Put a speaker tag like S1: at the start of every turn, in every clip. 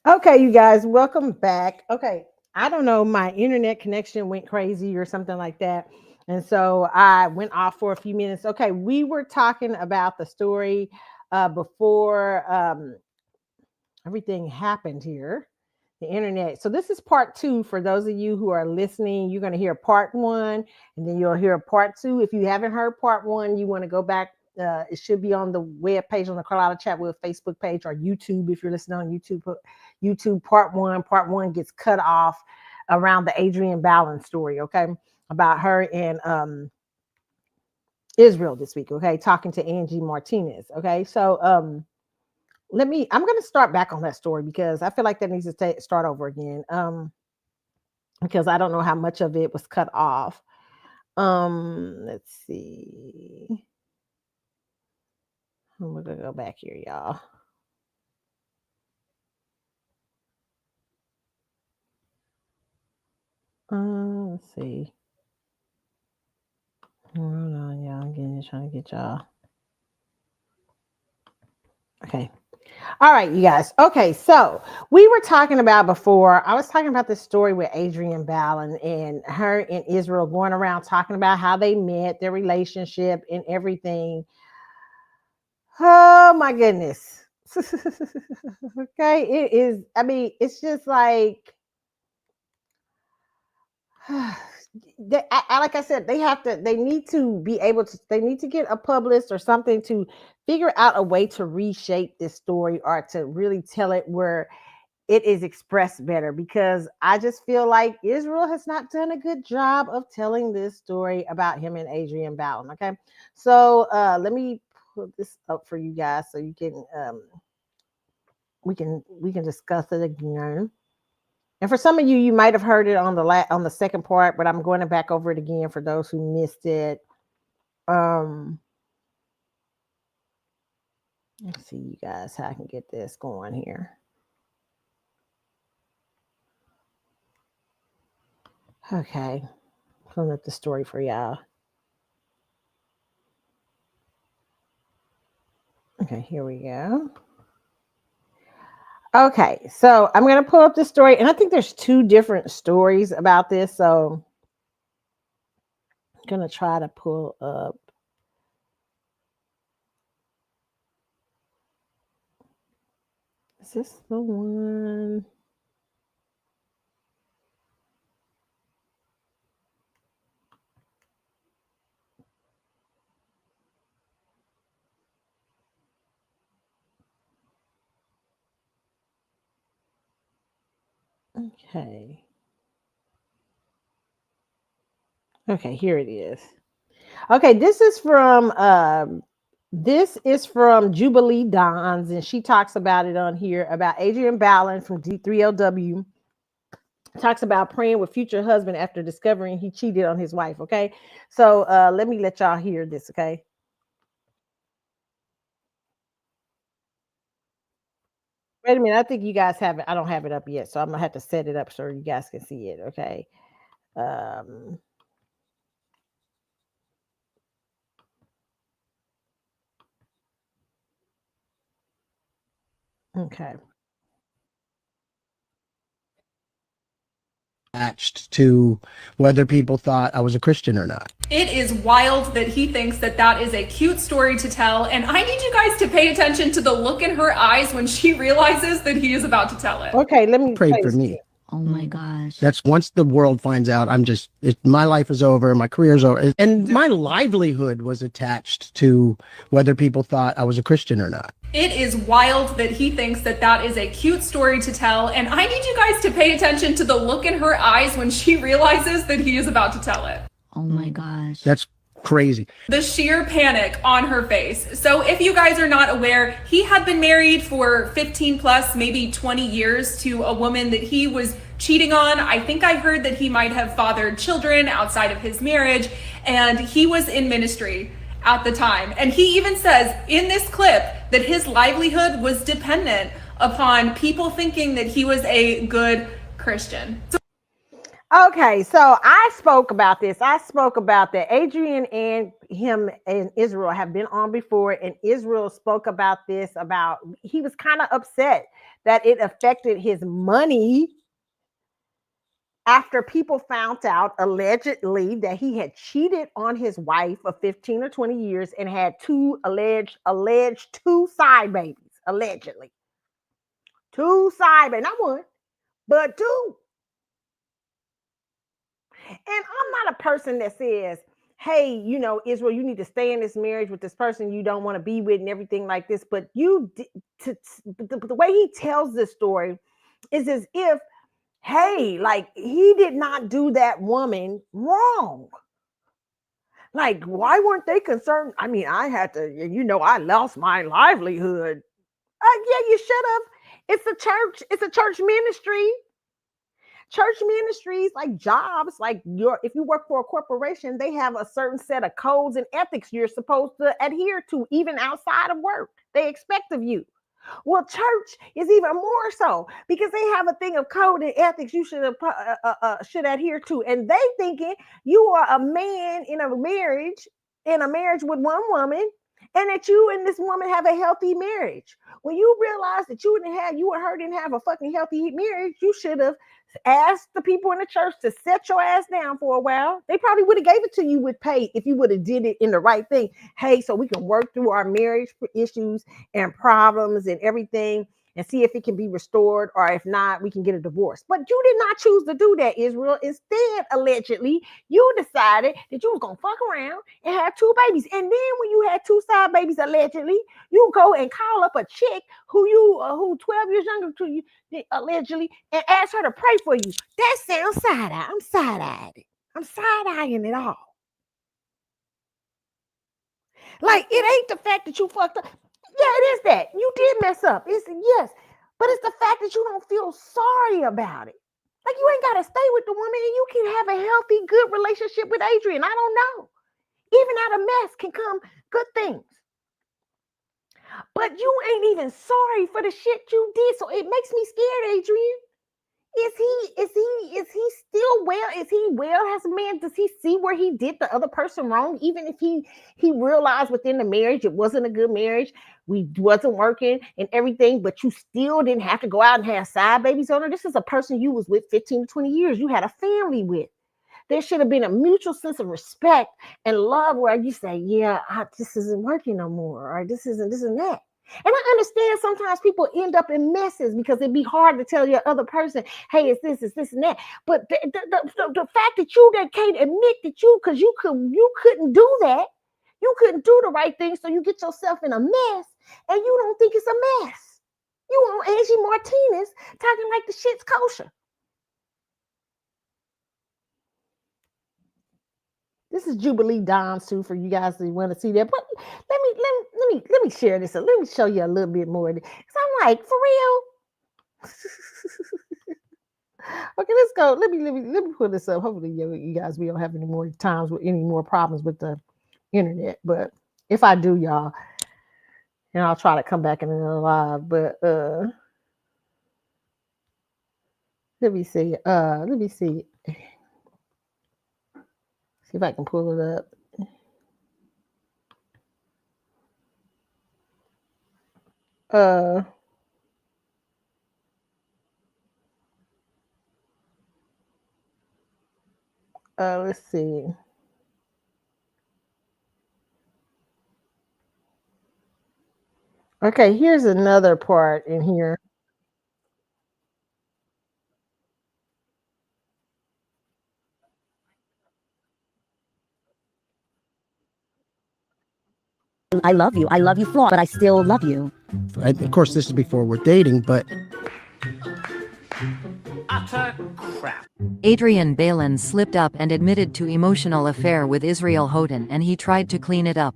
S1: Okay, you guys, welcome back. Okay, I don't know, my internet connection went crazy or something like that. And so I went off for a few minutes. Okay, we were talking about the story before everything happened here, the internet. So this is part two for those of you who are listening. You're going to hear part one, and then you'll hear part two. If you haven't heard part one, you want to go back. It should be on the web page on the Carlotta Chatwood Facebook page or YouTube if you're listening on YouTube. YouTube part one. Part one gets cut off around the Adrian Ballon story. Okay, about her and Israel this week. Okay, talking to Angie Martinez. Okay, so I'm going to start back on that story because I feel like that needs to start over again. Because I don't know how much of it was cut off. Let's see. I'm going to go back here, y'all. Let's see. Hold on, y'all. I'm trying to get y'all. Okay. All right, you guys. Okay, so we were talking about before, I was talking about this story with Adrian Ballon and her and Israel going around talking about how they met, their relationship, and everything. Oh my goodness. Okay, it is. I mean, it's just like like I said, they have to. They need to be able to. They need to get a publicist or something to figure out a way to reshape this story or to really tell it where it is expressed better. Because I just feel like Israel has not done a good job of telling this story about him and Adrian Ballon. Okay, so let me put this up for you guys so you can we can discuss it again. And for some of you, you might have heard it on the second part, but I'm going back over it again for those who missed it. Um, let's see, you guys, how I can get this going here. Okay, pulling up the story for y'all. Okay, here we go. Okay, so I'm going to pull up the story, and I think there's two different stories about this. So I'm going to try to pull up. Is this the one? Okay. Okay, here it is. Okay, this is from Jubilee Dons, and she talks about it on here about Adrian Ballon from D3LW. Talks about praying with future husband after discovering he cheated on his wife. Okay, so let me let y'all hear this. Okay, wait a minute. I think you guys have it. I don't have it up yet, so I'm gonna have to set it up so you guys can see it. Okay. Um, okay.
S2: Attached to whether people thought I was a Christian or not.
S3: It is wild that he thinks that that is a cute story to tell, and I need you guys to pay attention to the look in her eyes when she realizes that he is about to tell it.
S1: Okay. Let me
S2: Prayed
S1: play
S2: for
S1: this.
S2: me.
S4: Oh my gosh.
S2: That's once the world finds out, my life is over, my career's over. And my livelihood was attached to whether people thought I was a Christian or not.
S3: It is wild that he thinks that that is a cute story to tell, and I need you guys to pay attention to the look in her eyes when she realizes that he is about to tell it.
S4: Oh my gosh.
S2: That's crazy.
S3: The sheer panic on her face. So if you guys are not aware, he had been married for 15 plus, maybe 20 years to a woman that he was cheating on. I think I heard that he might have fathered children outside of his marriage, and he was in ministry at the time. And he even says in this clip that his livelihood was dependent upon people thinking that he was a good Christian.
S1: Okay, so I spoke about this. I spoke about that Adrian and him and Israel have been on before, and Israel spoke about this. About he was kind of upset that it affected his money after people found out allegedly that he had cheated on his wife of 15 or 20 years and had two alleged two side babies, allegedly. Two side babies, not one, but two. And I'm not a person that says, hey, you know, Israel, you need to stay in this marriage with this person you don't want to be with and everything like this. But the way he tells this story is as if, hey, like he did not do that woman wrong. Like, why weren't they concerned? I mean, I had to, you know, I lost my livelihood. Yeah, you should have. It's a church ministry. Church ministries, like jobs, like if you work for a corporation, they have a certain set of codes and ethics you're supposed to adhere to, even outside of work. They expect of you. Well, church is even more so because they have a thing of code and ethics you should adhere to, and they thinking you are a man in a marriage with one woman, and that you and this woman have a healthy marriage. When you realize that you and her didn't have a fucking healthy marriage, you should have asked the people in the church to set your ass down for a while. They probably would have gave it to you with pay if you would have did it in the right thing. Hey, so we can work through our marriage issues and problems and everything and see if it can be restored, or if not, we can get a divorce. But you did not choose to do that, Israel. Instead, allegedly, you decided that you was gonna fuck around and have two babies. And then when you had two side babies, allegedly, you go and call up a chick who 12 years younger to you, allegedly, and ask her to pray for you. That sounds side-eye. I'm side-eyed. I'm side-eyeing it all. Like, it ain't the fact that you fucked up. Yeah, it is that. You did mess up. Yes. But it's the fact that you don't feel sorry about it. Like, you ain't got to stay with the woman and you can have a healthy, good relationship with Adrian. I don't know. Even out of mess can come good things. But you ain't even sorry for the shit you did. So it makes me scared, Adrian. Is he still well? Is he well as a man? Does he see where he did the other person wrong? Even if he realized within the marriage it wasn't a good marriage, we wasn't working and everything, but you still didn't have to go out and have side babies on her. This is a person you was with 15 to 20 years. You had a family with. There should have been a mutual sense of respect and love where you say, yeah, this isn't working no more, or this isn't this and that. And I understand sometimes people end up in messes because it'd be hard to tell your other person, hey, it's this and that. But the fact that you can't admit that you couldn't do that, you couldn't do the right thing, so you get yourself in a mess, and you don't think it's a mess. You on Angie Martinez talking like the shit's kosher. This is Jubilee Dom too for you guys who want to see that. But let me share this. Let me show you a little bit more. Because I'm like, for real. Okay, let's go. Let me pull this up. Hopefully, you guys we don't have any more times with any more problems with the internet. But if I do, y'all, and I'll try to come back in another live. But let me see. See if I can pull it up. Let's see. Okay, here's another part in here.
S4: I love you. I love you, Flaw, but I still love you.
S2: Of course, this is before we're dating, but
S5: utter crap.
S6: Adrian Balin slipped up and admitted to emotional affair with Israel Houghton, and he tried to clean it up.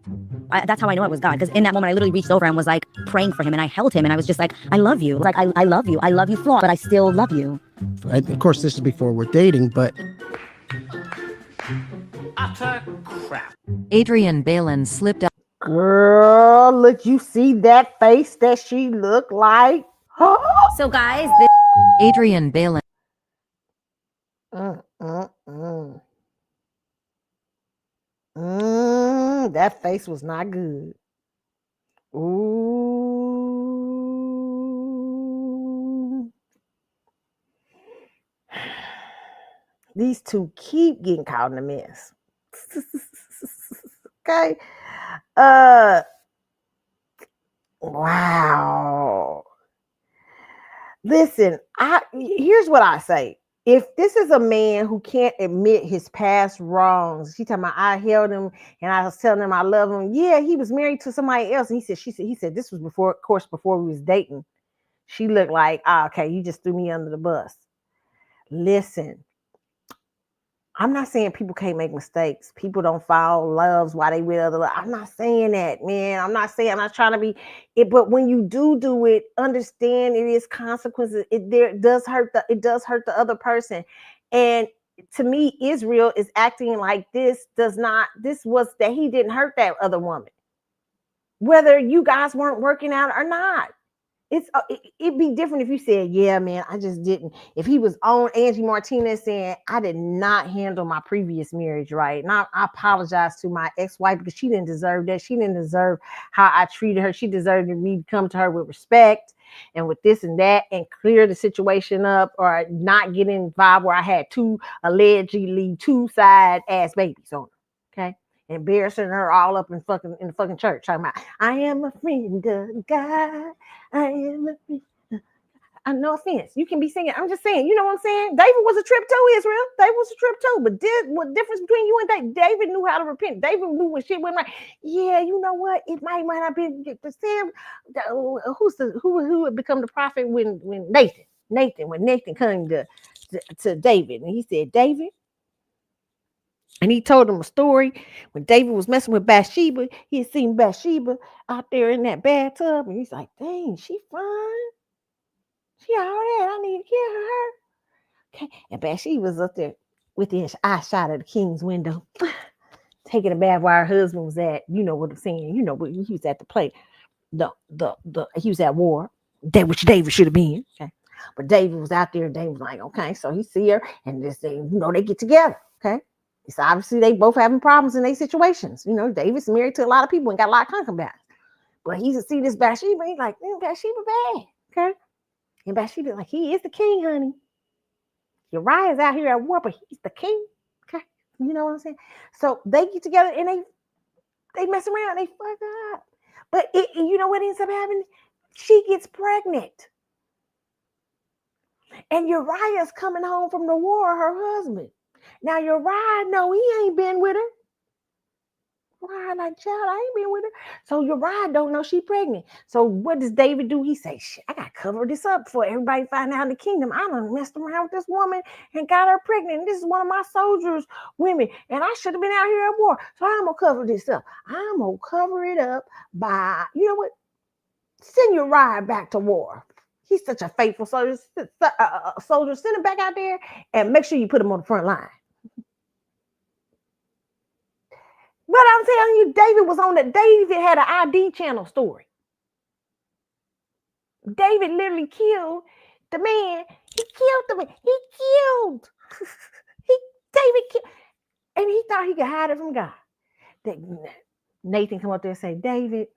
S4: That's how I know it was God, because in that moment I literally reached over and was like praying for him, and I held him, and I was just like, I love you. Like, I love you, Flaw, but I still love you.
S2: of course, this is before we're dating, but
S5: Utter crap.
S6: Adrian Balin slipped up.
S1: Girl, look, you see that face that she looked like?
S4: So guys,
S6: Adrian Balin.
S1: That face was not good. Ooh. These two keep getting caught in the mess. Okay. Wow. Listen, here's what I say. If this is a man who can't admit his past wrongs, she talking about I held him and I was telling him I love him. Yeah, he was married to somebody else. And he said this was before, of course, before we was dating. She looked like, okay, you just threw me under the bus. Listen, I'm not saying people can't make mistakes. People don't fall loves while they with other. I'm not saying that, man. I'm not trying to be it. But when you do it, understand it is consequences. It does hurt the other person. And to me, Israel is acting like this was that he didn't hurt that other woman. Whether you guys weren't working out or not. It'd be different if you said, yeah, man, I just didn't. If he was on Angie Martinez saying, I did not handle my previous marriage right. And I apologize to my ex-wife because she didn't deserve that. She didn't deserve how I treated her. She deserved me to come to her with respect and with this and that and clear the situation up or not get involved where I had allegedly two side ass babies on her. Okay. Embarrassing her all up in the fucking church, talking about I am a friend of God. I am a friend. No offense. You can be singing. I'm just saying, you know what I'm saying? David was a trip too, Israel. David was a trip too. But what difference between you and David? David knew how to repent. David knew when shit went right. Yeah, you know what? It might not be the same. Who would become the prophet when Nathan came to David and he said, David. And he told him a story when David was messing with Bathsheba. He had seen Bathsheba out there in that bathtub. And he's like, dang, she fine. She all right. I need to kill her. Okay. And Bathsheba was up there with the eye shot of the king's window, taking a bath while her husband was at, you know what I'm saying? You know, he was at the play. He was at war. Which David should have been. Okay. But David was out there and David was like, okay. So he see her and they get together. Okay. So obviously they both having problems in their situations. You know, David's married to a lot of people and got a lot of concubines. But he's see this Bathsheba, he's like, Bathsheba bad. Okay. And Bathsheba like, he is the king, honey. Uriah's out here at war, but he's the king. Okay. You know what I'm saying? So they get together and they mess around, they fuck up. But you know what ends up happening? She gets pregnant. And Uriah's coming home from the war, her husband. Now Uriah, no, he ain't been with her. Uriah like, child, I ain't been with her. So Uriah don't know she pregnant. So what does David do? He say, shit, I got to cover this up before everybody find out in the kingdom. I done messed around with this woman and got her pregnant. And this is one of my soldiers' women. And I should have been out here at war. So I'm going to cover this up. I'm going to cover it up by, you know what? Send Uriah back to war. He's such a faithful soldier. Send him back out there and make sure you put him on the front line. But I'm telling you, David had an ID channel story. David literally killed the man. He killed the man. David killed. And he thought he could hide it from God. Nathan come up there and say, David,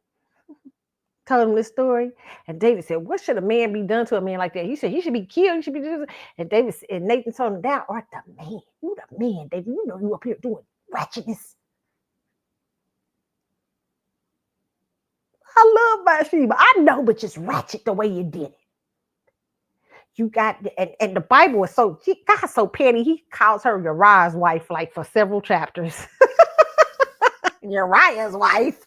S1: told him this story. And David said, what should a man be done to a man like that? He said, he should be killed. He should be doing. And Nathan told him, thou art the man. You the man, David. You know you up here doing ratchetness. I love Bathsheba. I know, but just ratchet the way you did it. You got, and the Bible is God's so petty. He calls her Uriah's wife like for several chapters. Uriah's wife.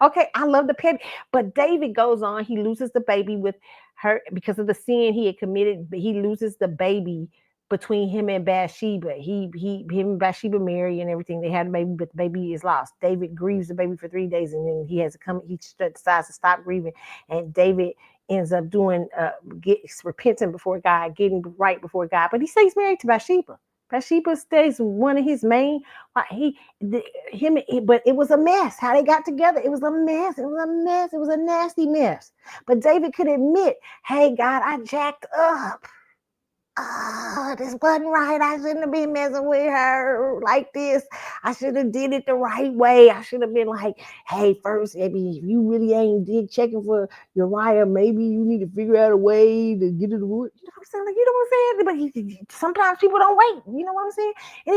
S1: Okay, I love the petty. But David goes on. He loses the baby with her because of the sin he had committed. But he loses the baby between him and Bathsheba. Him and Bathsheba marry and everything. They had a baby, but the baby is lost. David grieves the baby for 3 days, and then he decides to stop grieving. And David ends up repenting before God, getting right before God. But he stays married to Bathsheba. Bathsheba stays one of his main. But it was a mess. How they got together, it was a mess. It was a nasty mess. But David could admit, hey, God, I jacked up. this wasn't right. I shouldn't have been messing with her like this. I should have did it the right way. I should have been like, hey, first, maybe if you really ain't checking for Uriah, maybe you need to figure out a way to get it to work. You know what I'm saying? Like, you know what I'm saying? But sometimes people don't wait. You know what I'm saying? They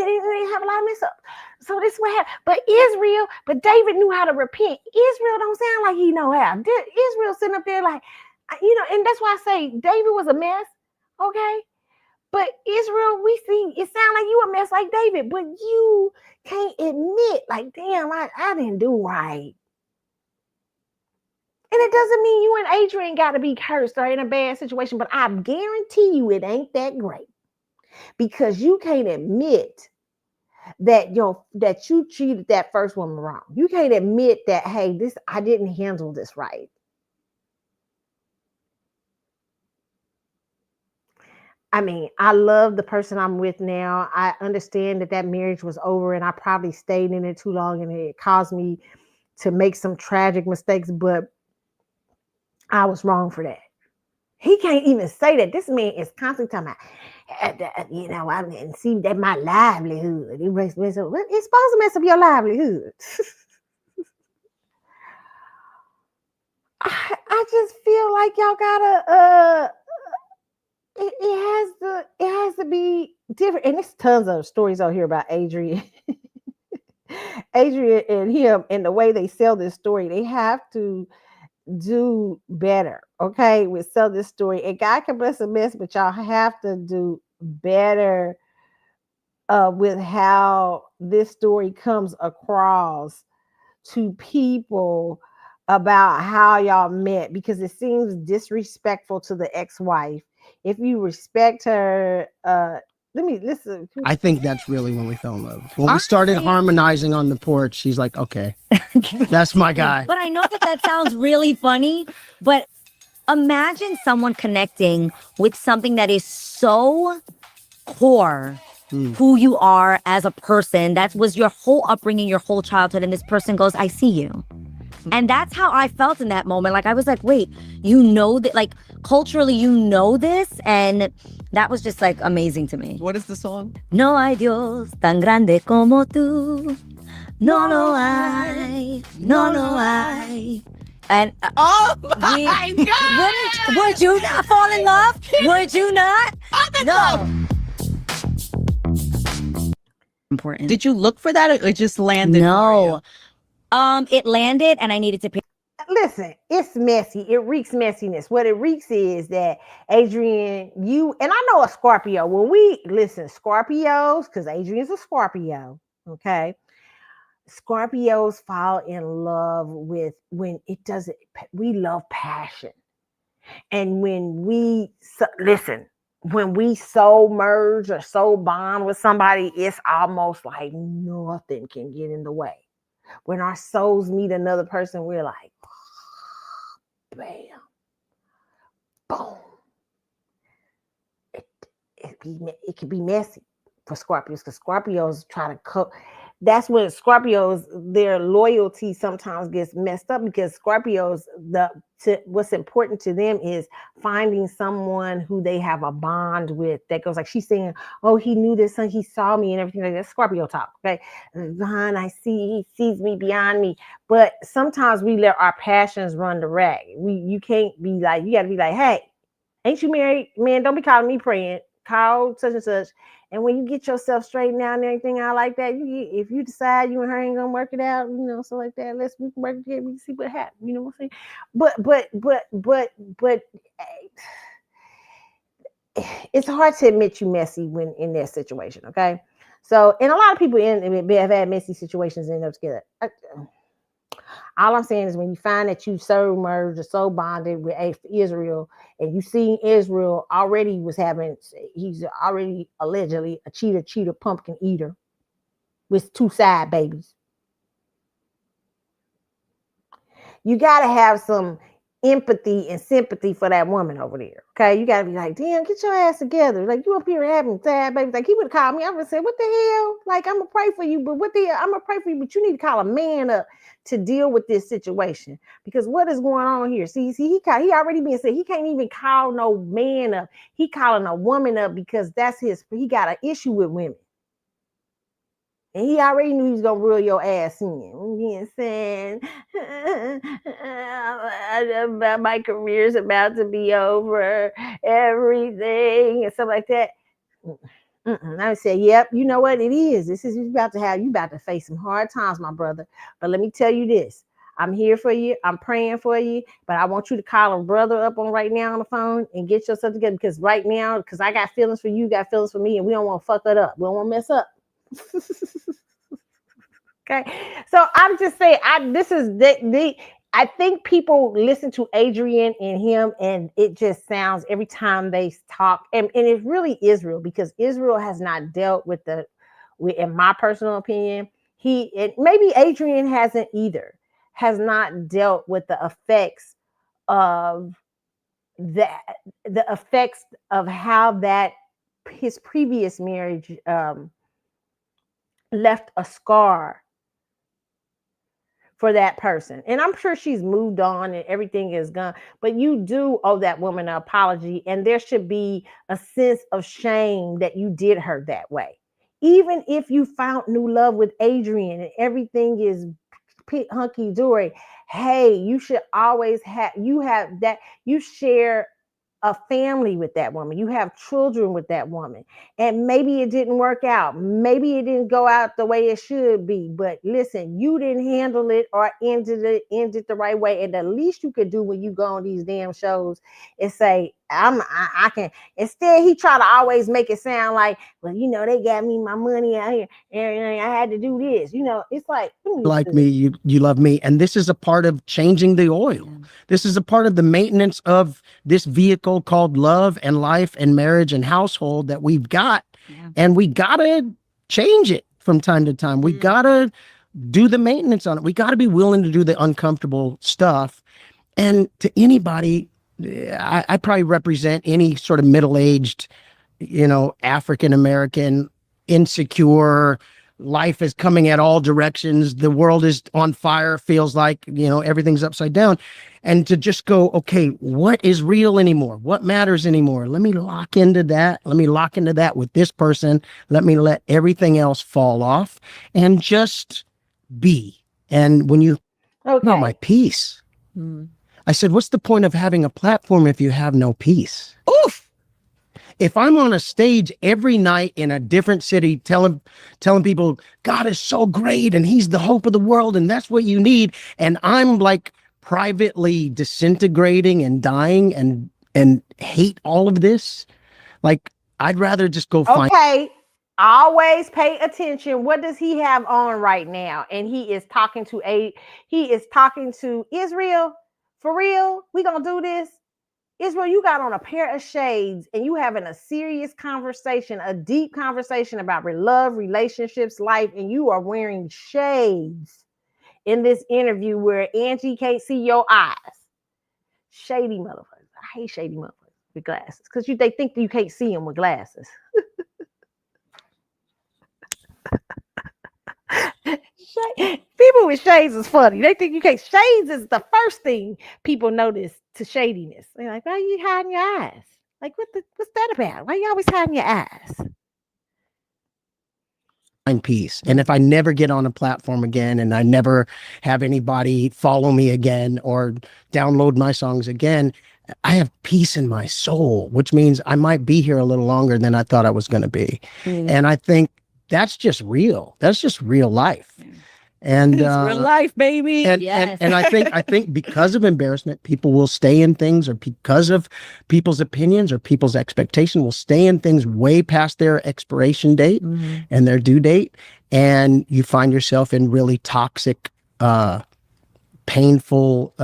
S1: have a lot of mess up. So this is what happened. But David knew how to repent. Israel don't sound like he know how. Israel sitting up there like, and that's why I say David was a mess. Okay. But Israel, we see it sound like you a mess like David, but you can't admit, like, damn, I didn't do right. And it doesn't mean you and Adrian got to be cursed or in a bad situation, but I guarantee you it ain't that great because you can't admit that you treated that first woman wrong. You can't admit that, hey, I didn't handle this right. I mean, I love the person I'm with now. I understand that marriage was over and I probably stayed in it too long and it caused me to make some tragic mistakes, but I was wrong for that. He can't even say that. This man is constantly talking about, I mean, see that my livelihood. It's supposed to mess up your livelihood. I just feel like y'all gotta it has to be different. And there's tons of stories out here about Adrian. Adrian and him and the way they sell this story. They have to do better. Okay, we sell this story. And God can bless a mess, but y'all have to do better with how this story comes across to people about how y'all met, because it seems disrespectful to the ex-wife. If you respect her, let me listen.
S2: I think that's really when we fell in love. When we started harmonizing on the porch, she's like, okay, that's my guy.
S4: But I know that sounds really funny, but imagine someone connecting with something that is so core who you are as a person. That was your whole upbringing, your whole childhood. And this person goes, I see you. And that's how I felt in that moment. Like, I was like, wait, that, like, culturally, this. And that was just, like, amazing to me.
S7: What is the song?
S4: No hay Dios tan grande como tú. No lo hay. No lo hay. And
S7: Oh my God!
S4: would you not fall in love? Would you not? No. Important.
S7: Did you look for that or it just landed?
S4: No. It landed and I needed to pay.
S1: Listen, it's messy. It reeks messiness. What it reeks is that Adrian, and I know a Scorpio. When we listen, Scorpios, because Adrian's a Scorpio, okay? Scorpios fall in love with when we love passion. And when we soul merge or soul bond with somebody, it's almost like nothing can get in the way. When our souls meet another person, we're like, bam, boom. It can be messy for Scorpios because Scorpios try to cope. That's when Scorpios, their loyalty sometimes gets messed up because Scorpios, what's important to them is finding someone who they have a bond with that goes like she's saying, oh, he knew this and he saw me and everything like that. Scorpio talk, okay? I see, he sees me beyond me. But sometimes we let our passions run the rag. You can't be like, you got to be like, hey, ain't you married? Man, don't be calling me praying. Call such and such. And when you get yourself straightened out and everything out like that, if you decide you and her ain't gonna work it out, so like that, we can work together, we can see what happens. You know what I'm saying? But it's hard to admit you messy when in that situation, okay? So, and a lot of people have had messy situations and end up together. All I'm saying is when you find that you so merged or so bonded with Israel, and you see Israel he's already allegedly a cheater, pumpkin eater with 2 side babies. You got to have some empathy and sympathy for that woman over there. Okay, you gotta be like, damn, get your ass together. Like, you up here having sad babies. Like, he would have called me. I would have said, what the hell? Like, I'm gonna pray for you, but what the hell? I'm gonna pray for you, but you need to call a man up to deal with this situation, because what is going on here? See, he already been said he can't even call no man up. He calling a woman up because he got an issue with women. And he already knew he was gonna reel your ass in. Being saying, my career's about to be over, everything, and stuff like that. I would say, yep, you know what it is. You about to face some hard times, my brother. But let me tell you this. I'm here for you. I'm praying for you. But I want you to call a brother up right now on the phone and get yourself together. Because right now, because I got feelings for you, got feelings for me, and we don't want to fuck it up. We don't want to mess up. Okay, so I'm just saying, I think people listen to Adrian and him, and it just sounds every time they talk, and it really Israel, because Israel has not dealt with in my personal opinion, maybe Adrian has not dealt with the effects of how that his previous marriage left a scar for that person. And I'm sure she's moved on and everything is gone, but you do owe that woman an apology, and there should be a sense of shame that you did her that way. Even if you found new love with Adrian and everything is hunky-dory, hey, you should always you share a family with that woman. You have children with that woman. And maybe it didn't work out. Maybe it didn't go out the way it should be. But listen, you didn't handle it or end it the right way. And the least you could do when you go on these damn shows is say, I can. Instead, he try to always make it sound like, well, they got me my money out here and I had to do this. It's like
S2: me, you love me. And this is a part of changing the oil. This is a part of the maintenance of this vehicle called love and life and marriage and household that we've got. Yeah. And we gotta change it from time to time. We gotta do the maintenance on it. We gotta be willing to do the uncomfortable stuff. And to anybody, I probably represent any sort of middle-aged, African-American, insecure, life is coming at all directions. The world is on fire. Feels like, everything's upside down. And to just go, okay, what is real anymore? What matters anymore? Let me lock into that. Let me lock into that with this person. Let me let everything else fall off and just be. And when you about my peace, I said, what's the point of having a platform if you have no peace? Oof! If I'm on a stage every night in a different city telling people God is so great and he's the hope of the world and that's what you need, and I'm like privately disintegrating and dying and hate all of this, like I'd rather just go find.
S1: Okay, always pay attention. What does he have on right now? And he is talking to Israel. For real, we gonna do this? Israel, you got on a pair of shades and you having a serious conversation, a deep conversation about love, relationships, life, and you are wearing shades in this interview where Angie can't see your eyes. Shady motherfuckers. I hate shady motherfuckers with glasses because they think you can't see them with glasses. People with shades is funny. They think you can't. Shades is the first thing people notice to shadiness. They're like, why are you hiding your eyes? Like, what's that about? Why are you always hiding your eyes?
S2: Find peace. And if I never get on a platform again and I never have anybody follow me again or download my songs again, I have peace in my soul, which means I might be here a little longer than I thought I was going to be. And I think that's just real. That's just real life. And
S7: real life, baby.
S2: And, and I think because of embarrassment, people will stay in things, or because of people's opinions or people's expectation will stay in things way past their expiration date and their due date. And you find yourself in really toxic, painful,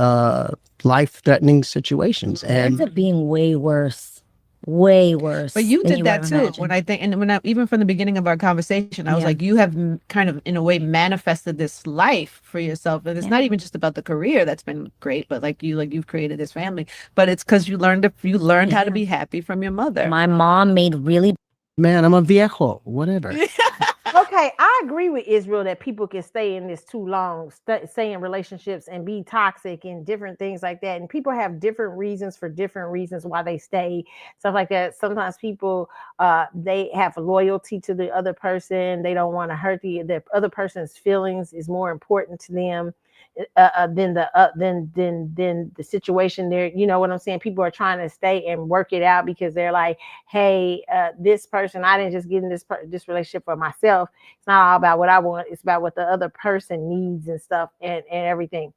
S2: life-threatening situations.
S4: And it ends up being way worse. way worse.
S7: But you
S4: than
S7: did that
S4: ever
S7: too.
S4: imagined.
S7: When I think, and when I, even from the beginning of our conversation, I was
S4: Yeah.
S7: like, you have kind of, in a way, manifested this life for yourself, and it's
S4: Yeah.
S7: not even just about the career that's been great, but like you've created this family. But it's because you learned how to be happy from your mother.
S4: My mom made really
S2: Man, I'm a viejo, whatever.
S1: Okay, I agree with Israel that people can stay in this too long, stay in relationships and be toxic and different things like that. And people have different reasons for different reasons why they stay, stuff like that. Sometimes people they have loyalty to the other person. They don't want to hurt the other person's feelings is more important to them than the situation there. You know what I'm saying? People are trying to stay and work it out because they're like, hey, this person, I didn't just get in this relationship for myself. It's not all about what I want. It's about what the other person needs and stuff and everything.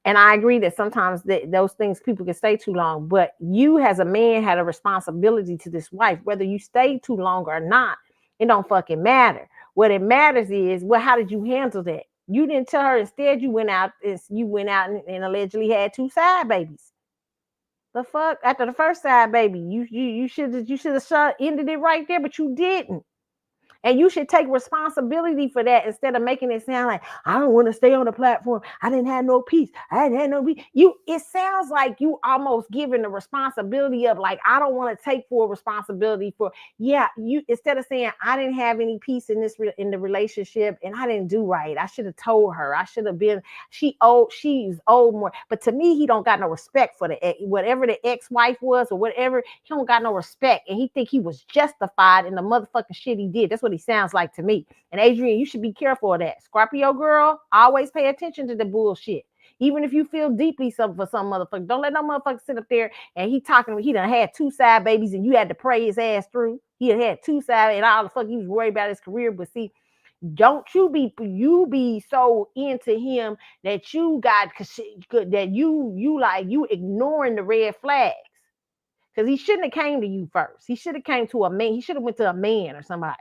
S1: And I agree that sometimes those things people can stay too long, but you as a man had a responsibility to this wife, whether you stay too long or not. It don't fucking matter. What it matters is, well, how did you handle that? You didn't tell her. Instead, you went out and allegedly had 2 side babies. The fuck? After the first side baby, you should have ended it right there, but you didn't. And you should take responsibility for that instead of making it sound like I don't want to stay on the platform. I didn't have no peace. I didn't have no peace. It sounds like you almost giving the responsibility of like I don't want to take full responsibility for. Yeah, you instead of saying I didn't have any peace in the relationship and I didn't do right. I should have told her. I should have been. She's old more. But to me, he don't got no respect for whatever the ex-wife was or whatever. He don't got no respect, and he think he was justified in the motherfucking shit he did. That's what he sounds like to me. And Adrian, you should be careful of that. Scorpio girl, always pay attention to the bullshit. Even if you feel deeply for some motherfucker, don't let no motherfucker sit up there and he done had 2 side babies and you had to pray his ass through. He had 2 side and all the fuck he was worried about his career. But see, don't you be so into him that you ignoring the red flags. Because he shouldn't have came to you first. He should have came to a man. He should have went to a man or somebody.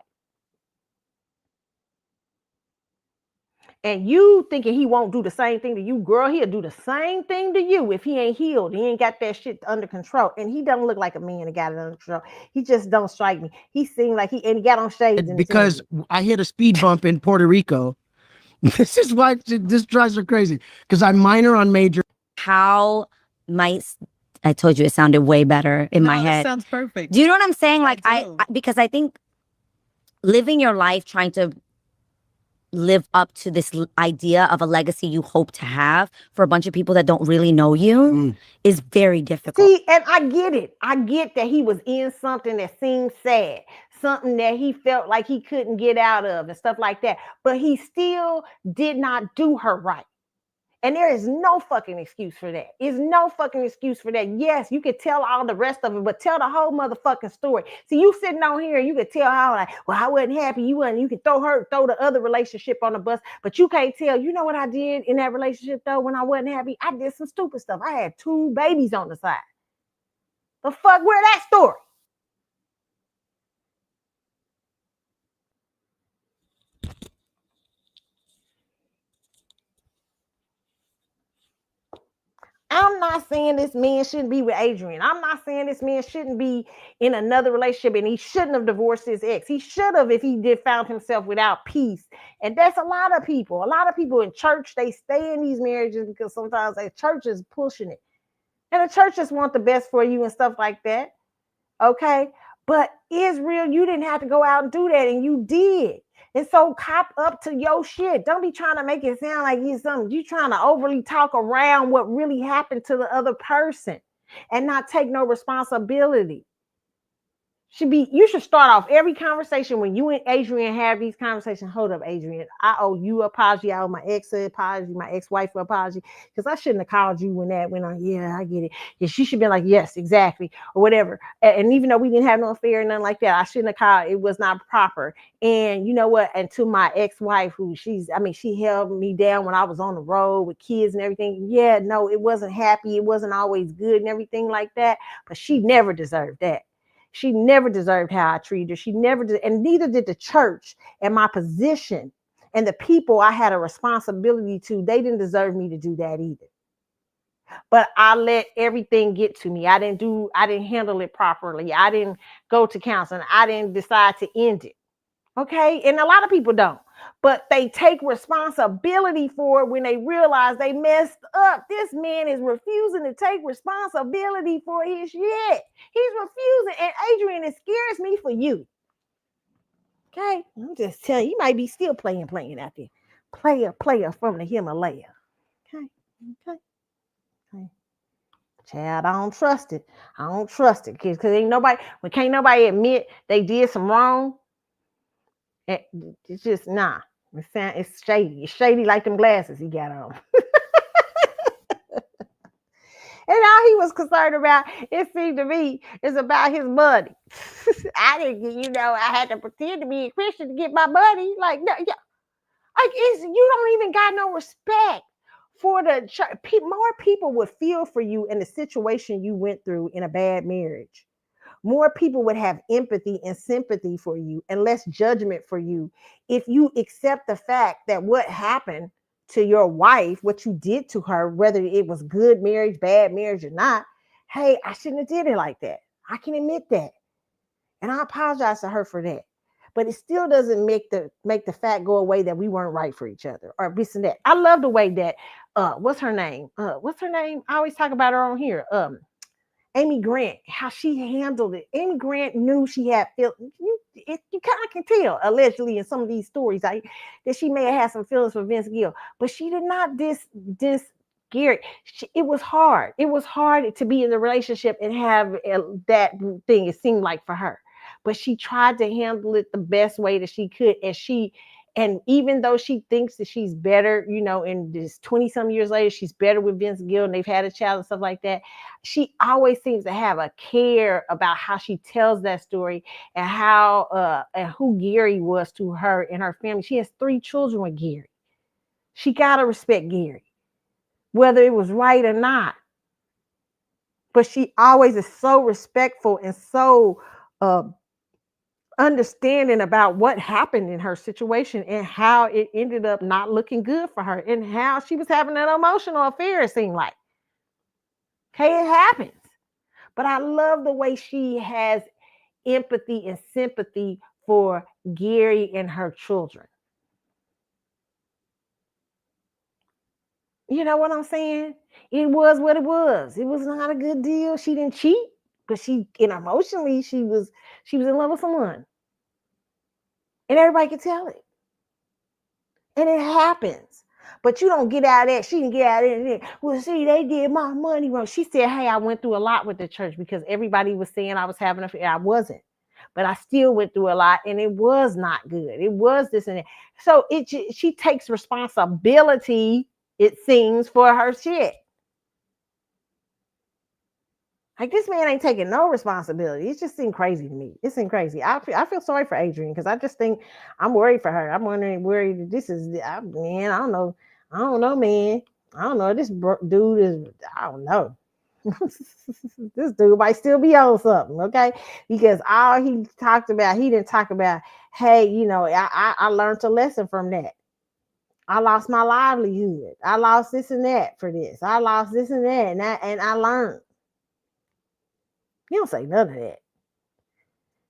S1: And you thinking he won't do the same thing to you, girl, he'll do the same thing to you if he ain't healed. He ain't got that shit under control. And he doesn't look like a man that got it under control. He just don't strike me. He seemed like he got on shades.
S2: Because I hit a speed bump in Puerto Rico. This is why this drives her crazy. Because I'm minor on major.
S4: I told you it sounded way better in my head.
S7: Sounds perfect.
S4: Do you know what I'm saying? Like
S7: because
S4: I think living your life trying to live up to this idea of a legacy you hope to have for a bunch of people that don't really know you is very difficult.
S1: See, and I get it. I get that he was in something that seemed sad, something that he felt like he couldn't get out of and stuff like that. But he still did not do her right. And there is no fucking excuse for that. There's no fucking excuse for that. Yes, you could tell all the rest of it, but tell the whole motherfucking story. See, you sitting on here and you could tell how like, well, I wasn't happy. You can throw the other relationship on the bus, but you can't tell, you know what I did in that relationship though when I wasn't happy? I did some stupid stuff. I had 2 babies on the side. The fuck, where that story? I'm not saying this man shouldn't be with Adrian. I'm not saying this man shouldn't be in another relationship and he shouldn't have divorced his ex. He should have if he did found himself without peace. And that's a lot of people. A lot of people in church, they stay in these marriages because sometimes the church is pushing it. And the church just want the best for you and stuff like that. Okay? But Israel, you didn't have to go out and do that, and you did. And so cop up to your shit. Don't be trying to make it sound like you're something. You trying to overly talk around what really happened to the other person and not take no responsibility. You should start off every conversation when you and Adrian have these conversations. Hold up, Adrian. I owe you an apology. I owe my ex an apology, my ex-wife an apology. Because I shouldn't have called you when that went on. Yeah, I get it. Yeah, she should be like, yes, exactly. Or whatever. And even though we didn't have no affair or nothing like that, I shouldn't have called. It was not proper. And you know what? And to my ex-wife, she held me down when I was on the road with kids and everything. Yeah, no, it wasn't happy. It wasn't always good and everything like that. But she never deserved that. She never deserved how I treated her. She never did, and neither did the church and my position and the people I had a responsibility to. They didn't deserve me to do that either. but I let everything get to me. I didn't handle it properly. I didn't go to counseling. I didn't decide to end it. Okay. And a lot of people don't, but they take responsibility for it when they realize they messed up. This man is refusing to take responsibility for his shit. He's refusing. And Adrian, it scares me for you. Okay. I'm just telling you, you might be still playing out there. Player from the Himalaya. Okay. Child, I don't trust it. Because can't nobody admit they did some wrong. It's just nah. It's shady. It's shady like them glasses he got on. And all he was concerned about, it seemed to me, is about his money. I had to pretend to be a Christian to get my money. Like, no, yeah. Like, you don't even got no respect for the church. More people would feel for you in the situation you went through in a bad marriage. More people would have empathy and sympathy for you and less judgment for you if you accept the fact that what happened to your wife, what you did to her, whether it was good marriage, bad marriage or not, hey, I shouldn't have did it like that. I can admit that. And I apologize to her for that. But it still doesn't make the fact go away that we weren't right for each other or this and that. I love the way that, what's her name? I always talk about her on here. Amy Grant, how she handled it. Amy Grant knew she had feelings. You kind of can tell, allegedly, in some of these stories, that she may have had some feelings for Vince Gill, but she did not diss Gary. It was hard. It was hard to be in the relationship and have that thing, it seemed like, for her. But she tried to handle it the best way that she could. And even though she thinks that she's better, in this 20-some years later, she's better with Vince Gill and they've had a child and stuff like that, she always seems to have a care about how she tells that story and how and who Gary was to her and her family. She has 3 children with Gary. She got to respect Gary, whether it was right or not. But she always is so respectful and so understanding about what happened in her situation and how it ended up not looking good for her and how she was having an emotional affair, it seemed like. Okay, it happens. But I love the way she has empathy and sympathy for Gary and her children. You know what I'm saying? It was what it was. It was not a good deal. She didn't cheat, but emotionally, she was in love with someone. And everybody could tell it. And it happens. But you don't get out of that. She didn't get out of it. Well, see, they did my money wrong. She said, hey, I went through a lot with the church because everybody was saying I was having I wasn't. But I still went through a lot and it was not good. It was this and that. So she takes responsibility, it seems, for her shit. Like, this man ain't taking no responsibility. It just seemed crazy to me. It seemed crazy. I feel sorry for Adrian because I just think I'm worried for her. I'm worried this is, man, I don't know, man. I don't know. This dude is, I don't know. This dude might still be on something, okay? Because all he didn't talk about, hey, I learned a lesson from that. I lost my livelihood. I lost this and that for this. I lost this and that, and I learned. You don't say none of that.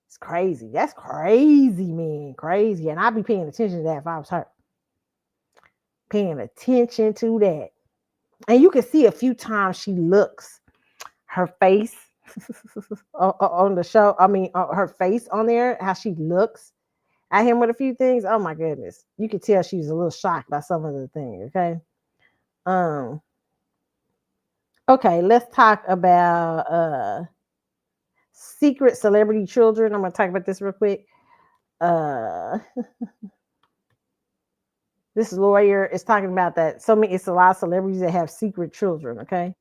S1: It's crazy. That's crazy, man. Crazy. And I'd be paying attention to that if I was her. Paying attention to that. And you can see a few times she looks, her face on the show. I mean, her face on there, how she looks at him with a few things. Oh my goodness. You could tell she was a little shocked by some of the things. Okay. Okay, let's talk about secret celebrity children. I'm going to talk about this real quick. This lawyer is talking about that. It's a lot of celebrities that have secret children, okay?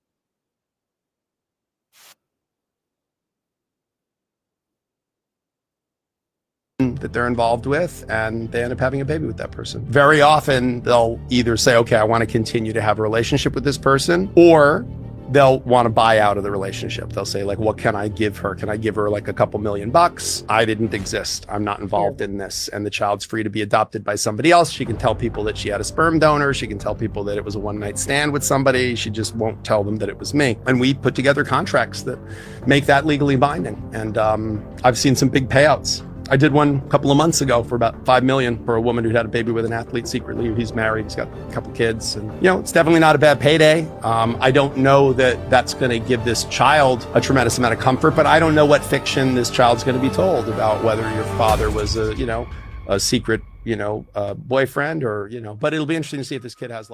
S8: That they're involved with, and they end up having a baby with that person. Very often they'll either say, okay, I want to continue to have a relationship with this person, or they'll want to buy out of the relationship. They'll say like, what can I give her? Can I give her like a couple $1,000,000? I didn't exist. I'm not involved in this. And the child's free to be adopted by somebody else. She can tell people that she had a sperm donor. She can tell people that it was a one-night stand with somebody. She just won't tell them that it was me. And we put together contracts that make that legally binding. And I've seen some big payouts. I did one a couple of months ago for about $5 million for a woman who had a baby with an athlete secretly. He's married, he's got a couple kids, and it's definitely not a bad payday. I don't know that that's going to give this child a tremendous amount of comfort, but I don't know what fiction this child's going to be told about whether your father was a secret, boyfriend or, but it'll be interesting to see if this kid has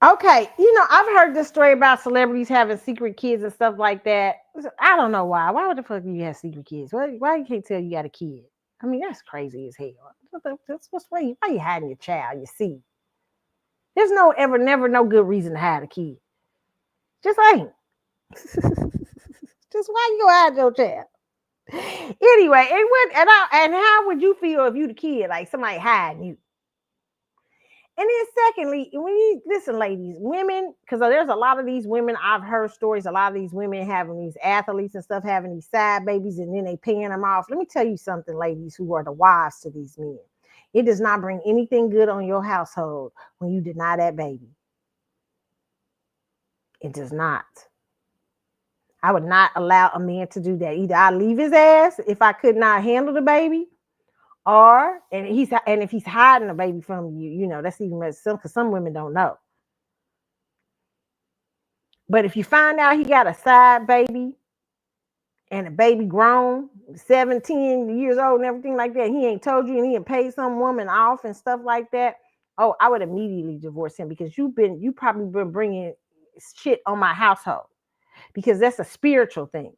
S1: Okay, I've heard this story about celebrities having secret kids and stuff like that. I don't know why. Why would the fuck you have secret kids? Why you can't tell you got a kid? I mean, that's crazy as hell. Why you hiding your child, your seed? There's never no good reason to hide a kid. Just ain't. Just why you gonna hide your child? Anyway, and how would you feel if you the kid, like somebody hiding you? And then secondly, when you listen, ladies, women, because there's a lot of these women, I've heard stories, a lot of these women having these athletes and stuff, having these side babies, and then they paying them off. Let me tell you something, ladies, who are the wives to these men. It does not bring anything good on your household when you deny that baby. It does not. I would not allow a man to do that. Either I leave his ass if I could not handle the baby, and if he's hiding a baby from you, that's even because some women don't know. But if you find out he got a side baby and a baby grown, 17 years old and everything like that, he ain't told you and he ain't paid some woman off and stuff like that, oh, I would immediately divorce him because you probably been bringing shit on my household because that's a spiritual thing.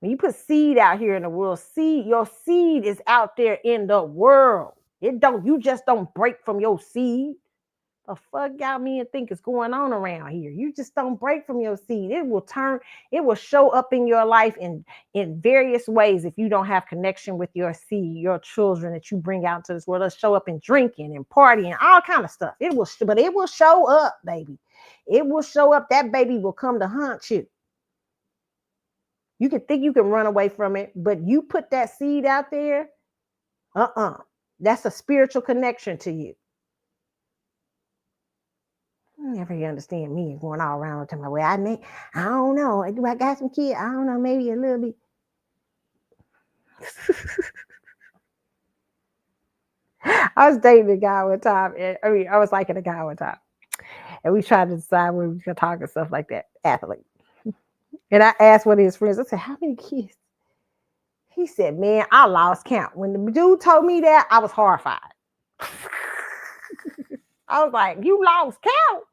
S1: When you put seed out here in the world, your seed is out there in the world. You just don't break from your seed. The fuck y'all men think is going on around here? You just don't break from your seed. It will show up in your life in various ways if you don't have connection with your seed, your children that you bring out to this world. It'll show up in drinking and partying, all kind of stuff. It will show up, baby. It will show up. That baby will come to haunt you. You can think you can run away from it, but you put that seed out there, that's a spiritual connection to you. You never understand me going all around telling my way. I don't know. Do I got some kids? I don't know, maybe a little bit. I was dating a guy one time. I was liking a guy one time. And we tried to decide where we were going to talk and stuff like that. Athlete. And I asked one of his friends, I said, how many kids? He said, man, I lost count. When the dude told me that, I was horrified. I was like, you lost count?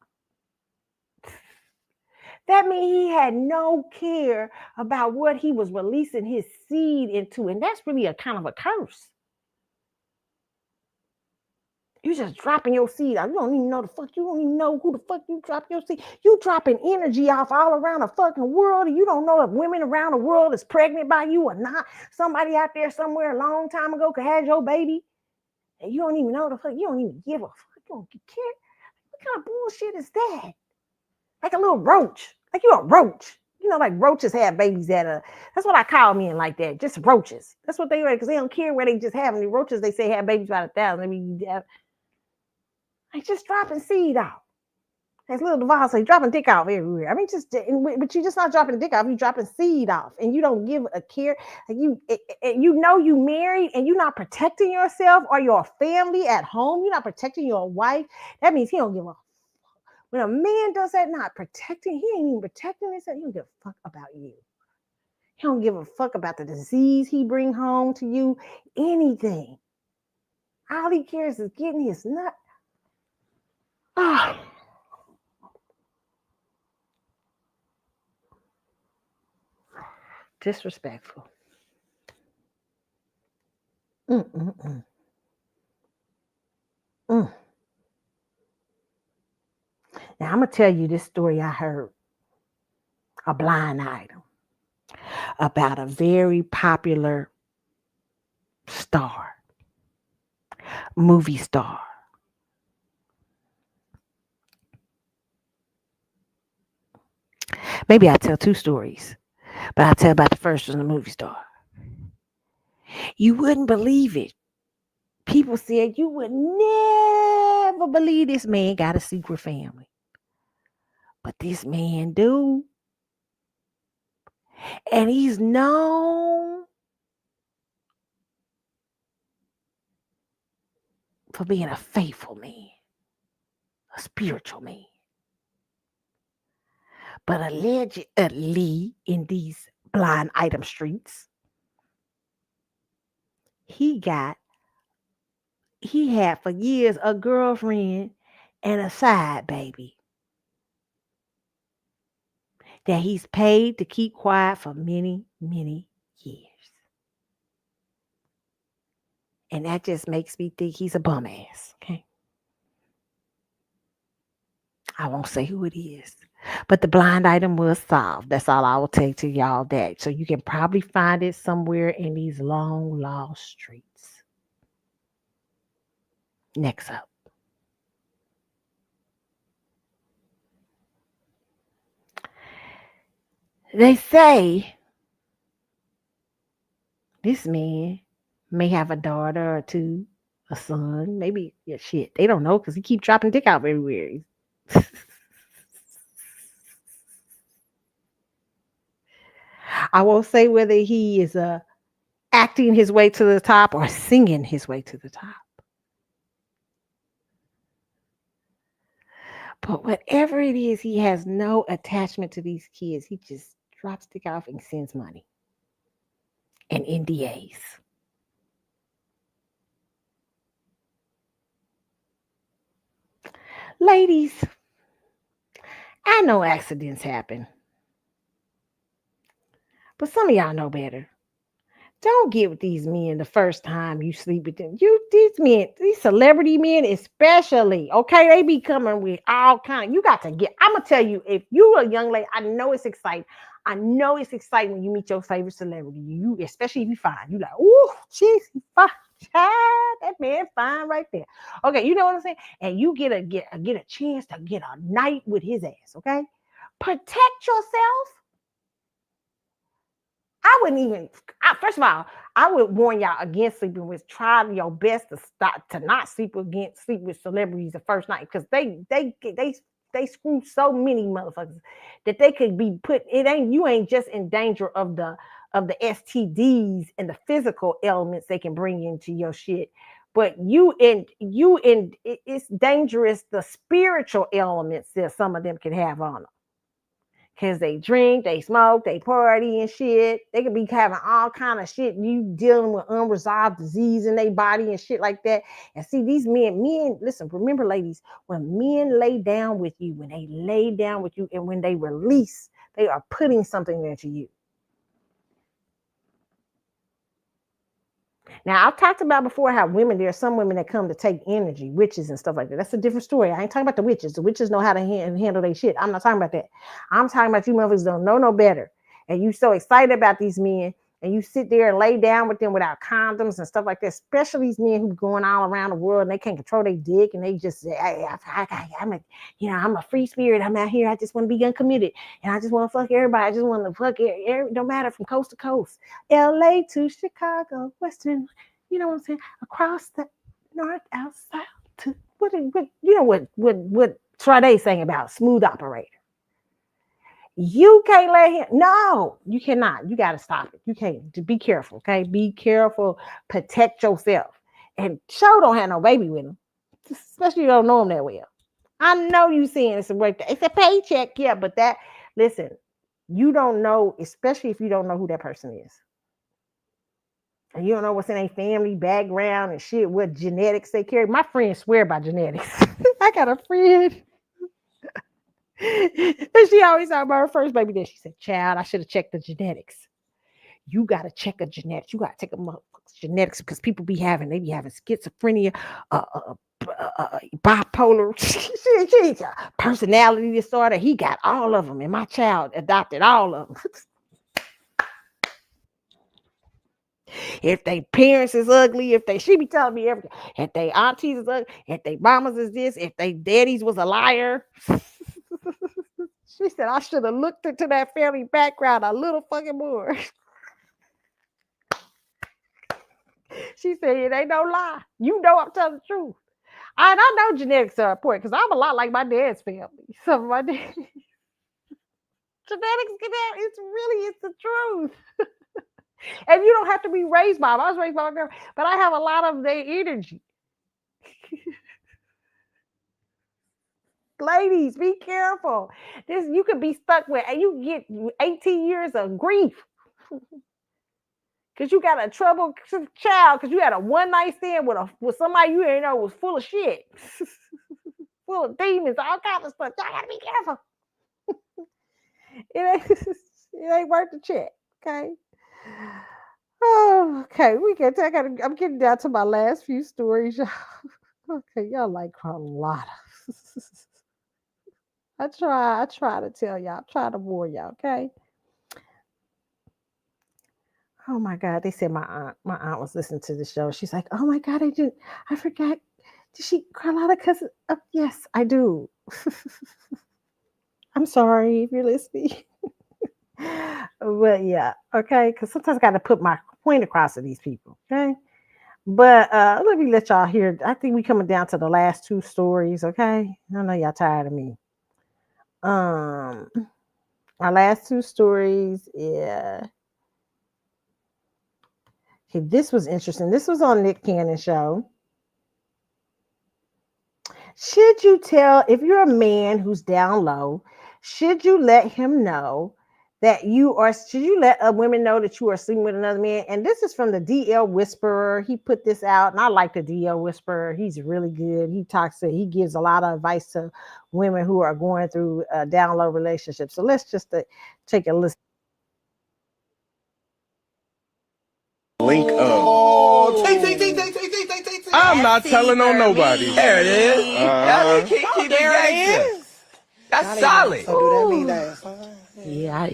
S1: That means he had no care about what he was releasing his seed into. And that's really a kind of a curse. You just dropping your seed out. You don't even know you don't even know who the fuck you drop your seed. You dropping energy off all around the fucking world. And you don't know if women around the world is pregnant by you or not. Somebody out there somewhere a long time ago could have your baby. And you don't even know the fuck. You don't even give a fuck. You don't care. What kind of bullshit is that? Like a little roach. Like you a roach. Like roaches have babies that's what I call men like that. Just roaches. That's what they are because they don't care where they just have any roaches. They say have babies by 1,000. I mean, like just dropping seed out. As little Devon say, dropping dick off everywhere. I mean, but you're just not dropping dick off. You're dropping seed off, and you don't give a care. Like you married, and you're not protecting yourself or your family at home. You're not protecting your wife. That means he don't give a. When a man does that, not protecting, he ain't even protecting himself. He don't give a fuck about you. He don't give a fuck about the disease he bring home to you. Anything. All he cares is getting his nut. Ah. Disrespectful. Now I'm gonna tell you this story I heard, a blind item, about a very popular movie star. Maybe I'll tell two stories, but I'll tell about the first one, the movie star. You wouldn't believe it. People said you would never believe this man got a secret family. But this man do. And he's known for being a faithful man, a spiritual man. But allegedly in these blind item streets, he had for years a girlfriend and a side baby that he's paid to keep quiet for many, many years. And that just makes me think he's a bum ass. Okay. I won't say who it is. But the blind item was solved. That's all I will take to y'all that. So you can probably find it somewhere in these long lost streets. Next up. They say this man may have a daughter or two, a son, maybe shit. They don't know because he keep dropping dick out everywhere. I won't say whether he is acting his way to the top or singing his way to the top. But whatever it is, he has no attachment to these kids. He just drops dick off and sends money and NDAs. Ladies, I know accidents happen. But some of y'all know better. Don't get with these men the first time you sleep with them. These men, these celebrity men especially, okay? They be coming with all kind. You got to get, I'm going to tell you, if you a young lady, I know it's exciting. I know it's exciting when you meet your favorite celebrity. You, especially if you fine. You like, ooh, jeez, he fine. Child, that man fine right there. Okay, you know what I'm saying? And you get a chance to get a night with his ass, okay? Protect yourself. I wouldn't even, first of all, I would warn y'all against sleeping with, try your best to stop, to not sleep with celebrities the first night, because they screw so many motherfuckers that they could be put, you ain't just in danger of the STDs and the physical elements they can bring into your shit, but it's dangerous, the spiritual elements that some of them can have on them. Because they drink, they smoke, they party and shit. They could be having all kind of shit. You dealing with unresolved disease in their body and shit like that. And see, these men, listen, remember, ladies, when men lay down with you, and when they release, they are putting something into you. Now, I've talked about before how there are some women that come to take energy, witches and stuff like that. That's a different story. I ain't talking about the witches. The witches know how to handle their shit. I'm not talking about that. I'm talking about you motherfuckers don't know no better. And you so excited about these men, and you sit there and lay down with them without condoms and stuff like that, especially these men who going all around the world and they can't control their dick, and they just say, I'm a free spirit. I'm out here. I just want to be uncommitted. And I just want to fuck everybody. I just want to fuck everybody. No matter from coast to coast. LA to Chicago, Western, you know what I'm saying? Across the north, outside to what Sade saying about smooth operator. You can't let him. No, you cannot. You got to stop it. You can't. Be careful, okay? Be careful. Protect yourself. And Show don't have no baby with him, especially if you don't know him that well. I know you seeing it's a paycheck, yeah, but listen, you don't know, especially if you don't know who that person is. And you don't know what's in their family background and shit, what genetics they carry. My friends swear by genetics. I got a friend. And she always talked about her first baby. Then she said, child, I should have checked the genetics. You got to check a genetics. You got to take a genetics, because people be having schizophrenia, bipolar, personality disorder. He got all of them. And my child adopted all of them. If they parents is ugly, she be telling me everything. If they aunties is ugly, if they mamas is this, if they daddies was a liar. She said, I should have looked into that family background a little fucking more. She said, it ain't no lie. You know I'm telling the truth. And I know genetics are important because I'm a lot like my dad's family. So my dad, genetics, it's the truth. And you don't have to be raised by them. I was raised by my girl, but I have a lot of their energy. Ladies, be careful. This you could be stuck with, and you get 18 years of grief because you got a troubled child because you had a one night stand with somebody you didn't know was full of shit, full of demons, all kinds of stuff. Y'all gotta be careful. It ain't worth the check. Okay. Oh, okay. I'm getting down to my last few stories. Okay, y'all like a lot. I try to tell y'all, try to warn y'all, okay? Oh my God, they said my aunt was listening to the show. She's like, oh my God, I forgot. Did she Carlotta cousin? Yes, I do. I'm sorry if you're listening. But yeah, okay, because sometimes I got to put my point across to these people, okay? But let me let y'all hear. I think we coming down to the last two stories, okay? I know y'all tired of me. Our last two stories, yeah. Okay, this was interesting. This was on Nick Cannon show. Should you tell, if you're a man who's down low, should you let him know that should you let women know that you are sleeping with another man? And this is from the DL Whisperer. He put this out, and I like the DL Whisperer. He's really good. He gives a lot of advice to women who are going through down low relationships. So let's just take a listen.
S9: Link up. I'm not telling on nobody.
S10: There it is.
S9: There
S10: it is. That's solid.
S11: So do that mean that?
S4: Yeah, it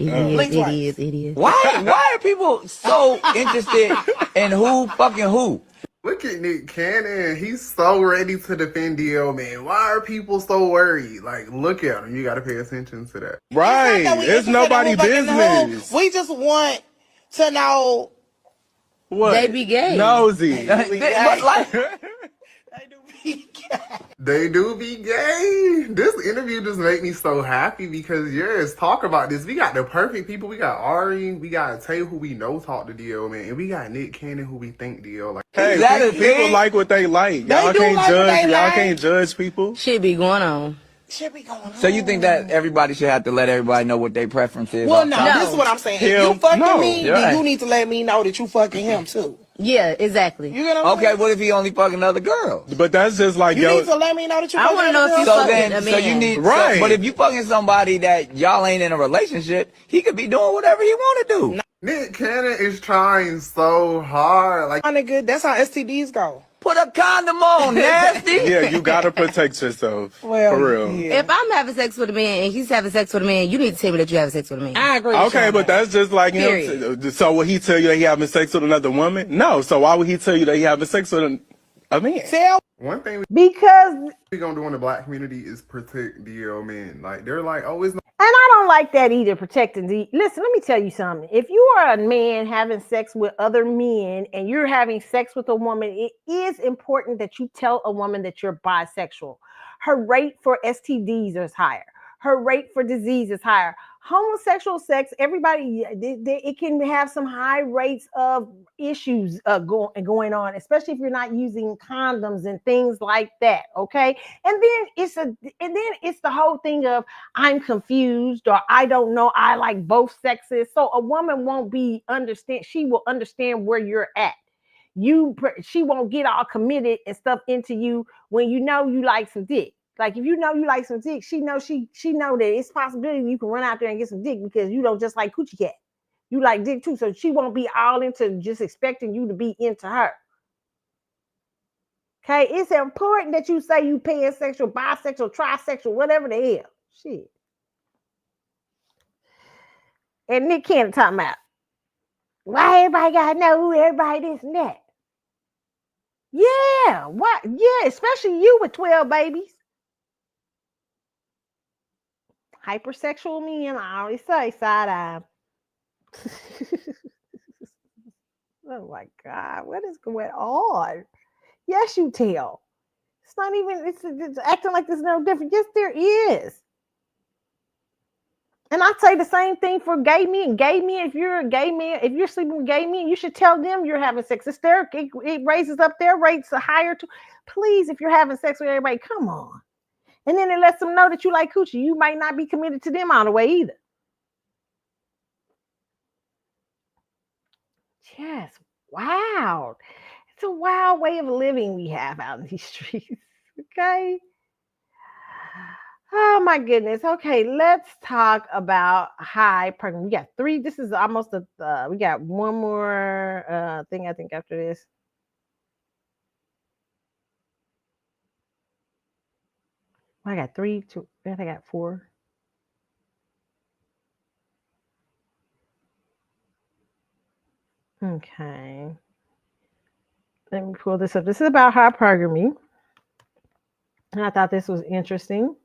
S4: is.
S10: Why are people so interested in who fucking who?
S11: Look at Nick Cannon. He's so ready to defend DL, man. Why are people so worried? Like, look at him. You got to pay attention to that.
S9: Right. It's nobody's business.
S12: We just want to know.
S9: What?
S12: They be gay.
S9: Nosy.
S11: They do be gay. This interview just made me so happy because yes, talk about this. We got the perfect people. We got Ari, we got Tay, who we know talk to DL, man, and we got Nick Cannon, who we think DL like.
S9: Hey, people like what they like. Y'all can't judge. Y'all can't judge people.
S12: Shit be going on.
S10: So you think that everybody should have to let everybody know what their preference is?
S12: Well, no, this is what I'm saying. If you fucking me, then you need to let me know that you fucking him too.
S4: Yeah, exactly.
S12: You get what I'm
S10: Okay, what if he only fucking other girls?
S9: But that's just like
S12: You need to let me know that you fucking
S4: want to know if you
S10: So
S4: fucking
S10: then,
S4: a
S10: so
S4: man.
S10: you need,
S9: Right.
S10: but if you fucking somebody that y'all ain't in a relationship, he could be doing whatever he want to do.
S11: Nick Cannon is trying so hard. Like,
S12: nigga, that's how STDs go.
S10: Put a condom on, nasty.
S9: Yeah, you gotta protect yourself.
S12: Well,
S9: for real.
S12: yeah.
S4: If I'm having sex with a man and he's having sex with a man, you need to tell me that you're having sex with a man.
S12: I agree.
S9: Okay, but that's just like
S4: Period.
S9: So would he tell you that he having sex with another woman? No. So why would he tell you that he having sex with a man?
S11: one thing
S1: Because
S11: we gonna do in the black community is protect DL men. Like, they're like, oh, it's not.
S1: And I don't like that either, protecting the. Listen, let me tell you something. If you are a man having sex with other men and you're having sex with a woman, it is important that you tell a woman that you're bisexual. Her rate for STDs is higher. Her rate for disease is higher. Homosexual sex, everybody, it can have some high rates of issues going on, especially if you're not using condoms and things like that. Okay, and then it's the whole thing of I'm confused or I don't know. I like both sexes, so a woman won't be understand. She will understand where you're at. She won't get all committed and stuff into you when you know you like some dick. Like if you know you like some dick, she know that it's possibility you can run out there and get some dick because you don't just like coochie cat. You like dick too. So she won't be all into just expecting you to be into her. Okay, it's important that you say you pansexual, bisexual, trisexual, whatever the hell. Shit. And Nick Cannon talking about why everybody gotta know who everybody this and that. Yeah, what? Yeah, especially you with 12 babies. Hypersexual men, I always say side eye. Oh my God, what is going on? Yes, you tell. It's not even, it's acting like there's no difference. Yes, there is. And I say the same thing for gay men. Gay men, if you're a gay man, if you're sleeping with gay men, you should tell them you're having sex. It raises up their rates higher too. Please, if you're having sex with everybody, come on. And then it lets them know that you like coochie. You might not be committed to them all the way either. Yes, wow. It's a wild way of living we have out in these streets. Okay. Oh my goodness. Okay, let's talk about hypergamy. We got 3. This is almost we got one more thing I think after this. I got 3, 2, I got 4. Okay. Let me pull this up. This is about hypergamy. And I thought this was interesting.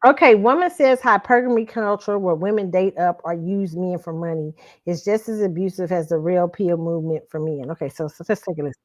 S1: Okay, woman says hypergamy culture where women date up or use men for money is just as abusive as the real pill movement for men. Okay, so let's take a listen.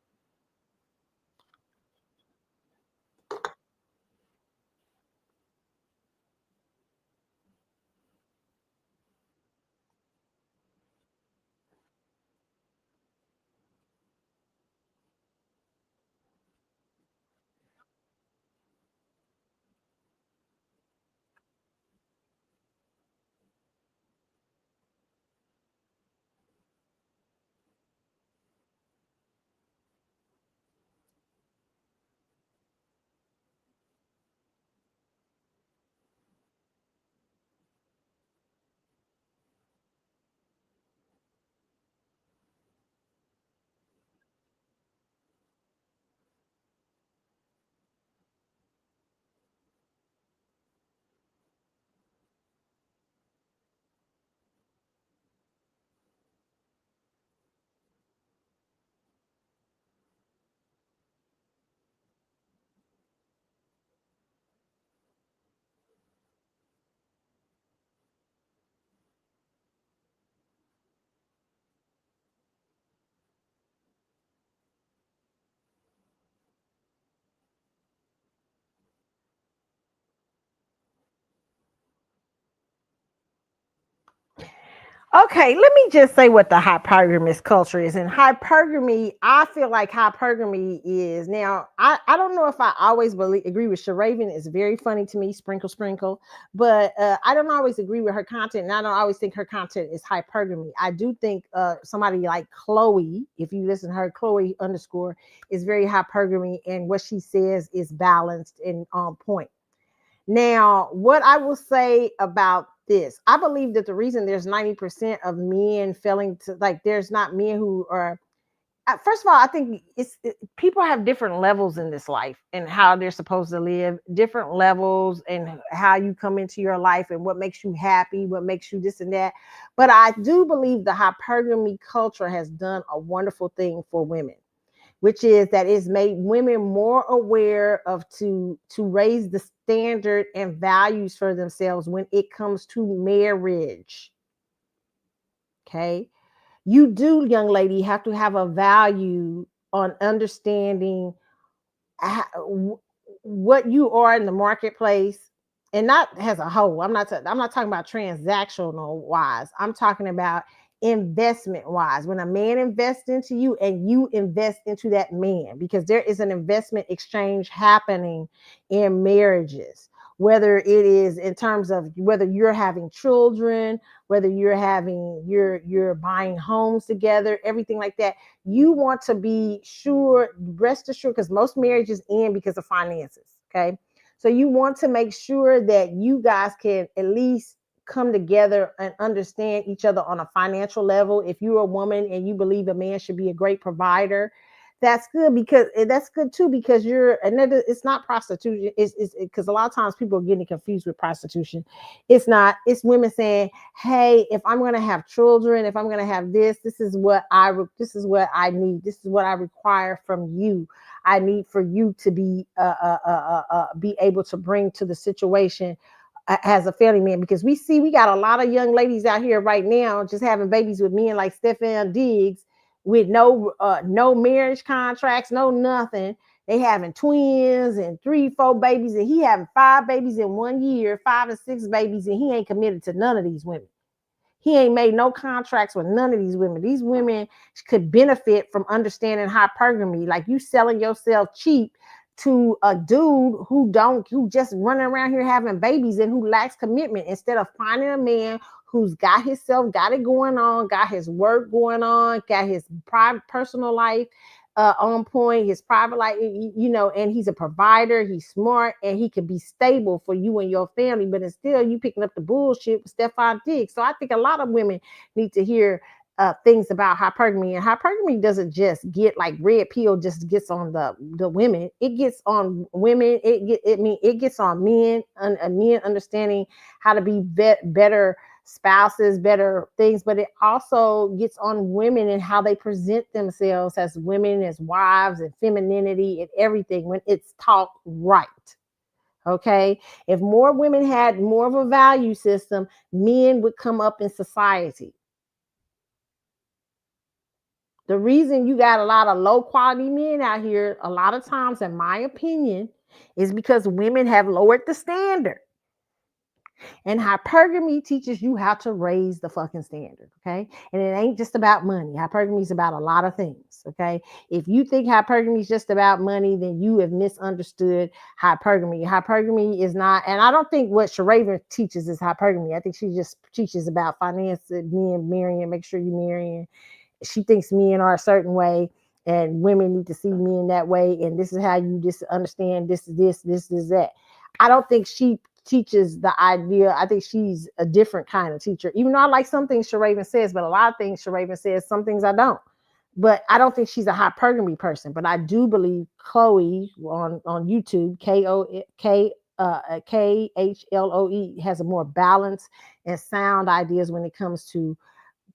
S1: Okay, let me just say what the hypergamous culture is. And hypergamy, I feel like hypergamy is now. I don't know if I always agree with Sharaven. It's very funny to me, sprinkle, sprinkle. But I don't always agree with her content, and I don't always think her content is hypergamy. I do think somebody like Chloe, if you listen to her, Chloe _ is very hypergamy, and what she says is balanced and on point. Now, what I will say about this, I believe that the reason there's 90% of men failing to, like, there's not men who are, first of all, I think people have different levels in this life and how they're supposed to live, different levels and how you come into your life and what makes you happy, what makes you this and that. But I do believe the hypergamy culture has done a wonderful thing for women, which is that it's made women more aware of to raise the standard and values for themselves when it comes to marriage. Okay. You do, young lady, have to have a value on understanding what you are in the marketplace, and not as a whole. I'm not talking about transactional wise. I'm talking about investment wise. When a man invests into you and you invest into that man, because there is an investment exchange happening in marriages, whether it is in terms of whether you're having children, whether you're buying homes together, everything like that. You want to be sure, rest assured, because most marriages end because of finances. Okay. So you want to make sure that you guys can at least come together and understand each other on a financial level. If you're a woman and you believe a man should be a great provider, That's good because that's good too because it's not prostitution. It's because a lot of times people are getting confused with prostitution. It's not. It's women saying, "Hey, if I'm going to have children, if I'm going to have this is what I need. This is what I require from you. I need for you to be able to bring to the situation." As a family man, because we got a lot of young ladies out here right now just having babies with men like Stefan Diggs with no marriage contracts, no nothing. They having twins and 3-4 babies, and he having 5 babies in 1 year, 5 and 6 babies, and he ain't committed to none of these women. He ain't made no contracts with none of these women. These women could benefit from understanding hypergamy. Like you selling yourself cheap to a dude who just running around here having babies and who lacks commitment, instead of finding a man who's got it going on, got his work going on, got his private personal life on point, his private life, and he's a provider, he's smart, and he can be stable for you and your family. But still, you picking up the bullshit with Stefan Diggs. So I think a lot of women need to hear things about hypergamy, and hypergamy doesn't just get like red pill just gets on the women. It gets on women. It gets on men, and men understanding how to be better spouses, better things, but it also gets on women and how they present themselves as women, as wives, and femininity and everything when it's taught right. Okay, if more women had more of a value system, men would come up in society. The reason you got a lot of low quality men out here, a lot of times, in my opinion, is because women have lowered the standard. And hypergamy teaches you how to raise the fucking standard, okay? And it ain't just about money. Hypergamy is about a lot of things, okay? If you think hypergamy is just about money, then you have misunderstood hypergamy. Hypergamy is not, and I don't think what Sharaven teaches is hypergamy. I think she just teaches about finance, men marrying, make sure you're marrying. She thinks men are a certain way, and women need to see men that way, and this is how you just understand this is that. I don't think she teaches the idea. I think she's a different kind of teacher, even though I like some things Sharaven says, but a lot of things Sharaven says, some things I don't. But I don't think she's a hypergamy person. But I do believe Chloe on YouTube, KHLOE, has a more balanced and sound ideas when it comes to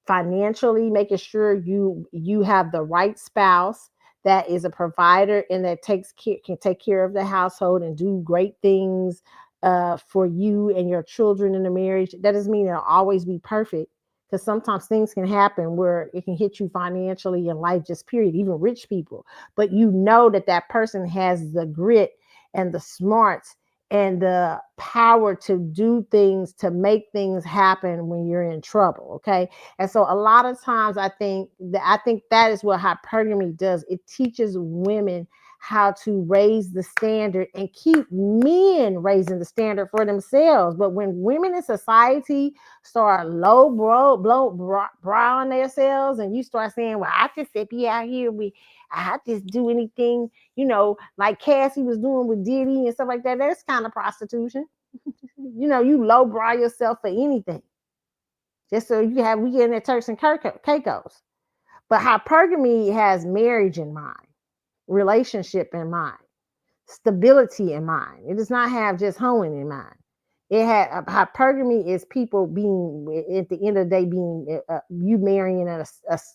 S1: financially making sure you have the right spouse that is a provider and that can take care of the household and do great things for you and your children in the marriage. That doesn't mean it'll always be perfect, because sometimes things can happen where it can hit you financially in life, just period, even rich people. But you know that person has the grit and the smarts and the power to do things, to make things happen when you're in trouble. Okay. And so a lot of times I think that is what hypergamy does. It teaches women how to raise the standard and keep men raising the standard for themselves. But when women in society start low brow on themselves, and you start saying, well, I just be out here I just do anything, like Cassie was doing with Diddy and stuff like that. That's kind of prostitution. You low brow yourself for anything, just so we get in the Turks and Caicos. But hypergamy has marriage in mind, relationship in mind, stability in mind. It does not have just hoeing in mind. It had hypergamy is people being, at the end of the day, being you marrying a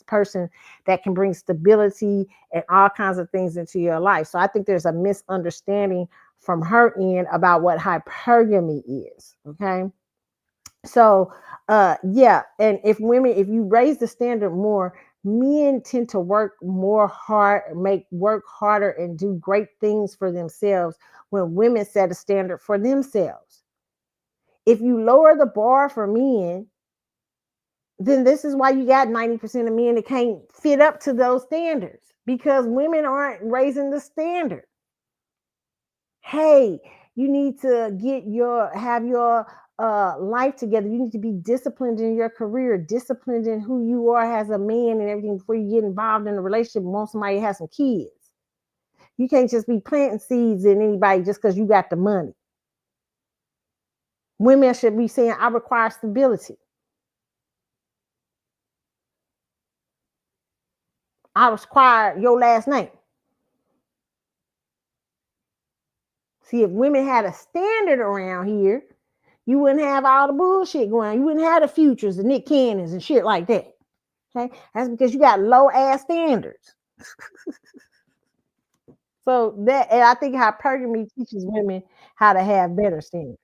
S1: person that can bring stability and all kinds of things into your life. So I think there's a misunderstanding from her end about what hypergamy is. Okay. So yeah. And if you raise the standard more, men tend to work harder and do great things for themselves when women set a standard for themselves. If you lower the bar for men, then this is why you got 90% of men that can't fit up to those standards, because women aren't raising the standard. Hey, you need to have your life together. You need to be disciplined in your career, disciplined in who you are as a man and everything before you get involved in a relationship and want somebody to have some kids. You can't just be planting seeds in anybody just because you got the money. Women should be saying, I require stability. I require your last name. See, if women had a standard around here, you wouldn't have all the bullshit going on. You wouldn't have the Futures and Nick Cannons and shit like that. Okay, that's because you got low ass standards. So that, and I think hypergamy teaches women how to have better standards.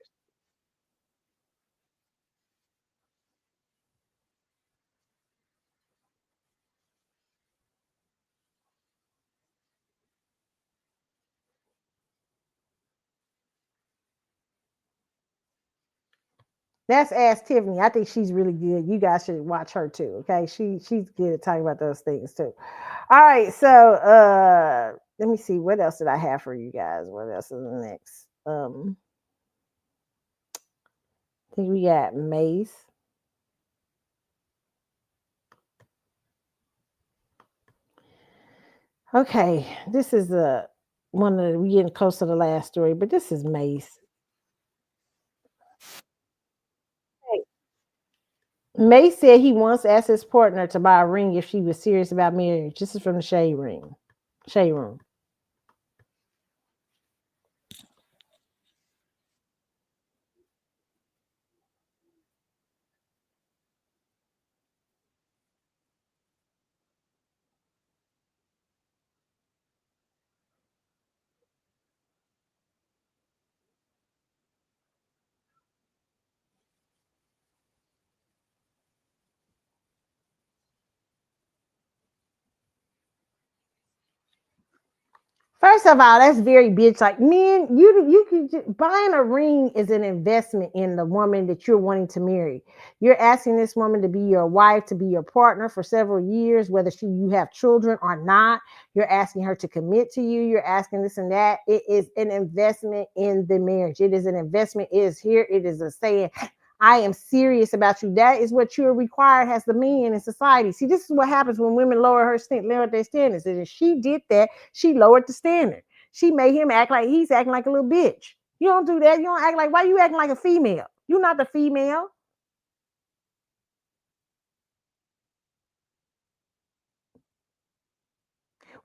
S1: That's Ask Tiffany. I think she's really good. You guys should watch her too. Okay, she's good at talking about those things too. All right, so let me see, what else did I have for you guys? What else is next? I think we got Mace. Okay, this is one of the, we getting close to the last story, but this is Mace. Mace said he once asked his partner to buy a ring if she was serious about marriage. This is from the Shade Room. First of all, that's very bitch. Like, men, you can buying a ring is an investment in the woman that you're wanting to marry. You're asking this woman to be your wife, to be your partner for several years, whether you have children or not. You're asking her to commit to you. You're asking this and that. It is an investment in the marriage. It is an investment. It is here. It is a saying, I am serious about you. That is what you're required as the man in society. See, this is what happens when women lower their standards. And if she did that, she lowered the standard. She made him act like he's acting like a little bitch. You don't do that. You don't act like, why you acting like a female? You're not the female.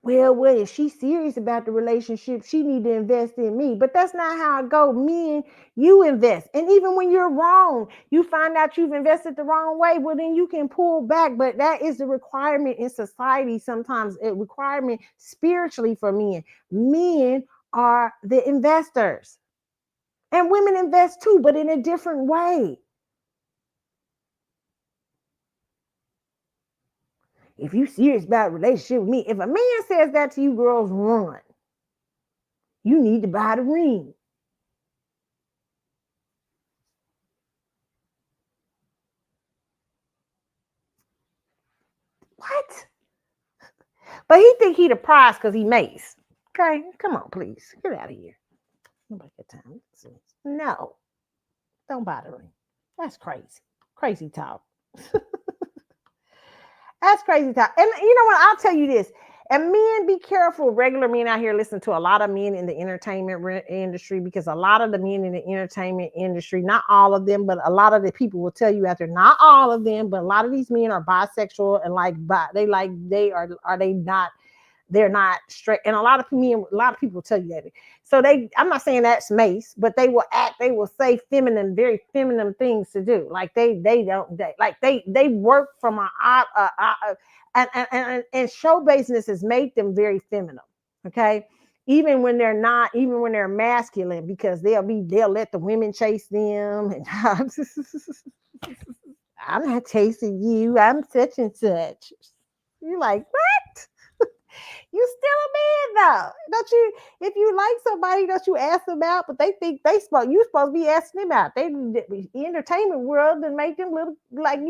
S1: Well, if she's serious about the relationship, she need to invest in me. But that's not how it go. Men, you invest. And even when you're wrong, you find out you've invested the wrong way, well, then you can pull back. But that is the requirement in society sometimes, a requirement spiritually for men. Men are the investors. And women invest too, but in a different way. If you serious about a relationship with me, if a man says that to you, girls, run. You need to buy the ring. What? But he think he the prize because he Mace. Okay, come on, please. Get out of here. Nobody got time. No. Don't buy the ring. That's crazy. Crazy talk. That's crazy talk. And you know what? I'll tell you this. And men, be careful. Regular men out here listen to a lot of men in the entertainment industry, because a lot of the men in the entertainment industry, not all of them, but a lot of the people will tell you out there, not all of them, but a lot of these men are bisexual and they're not straight. And a lot of people will tell you that. So I'm not saying that's Mace, but they will say very feminine things to do. Like they work from and show business has made them very feminine. Okay. Even when they're masculine, because they'll let the women chase them. And I'm not chasing you. I'm such and such. You're like, what? You still a man though. Don't you? If you like somebody, don't you ask them out? But they think you supposed to be asking them out. The entertainment world and make them look like,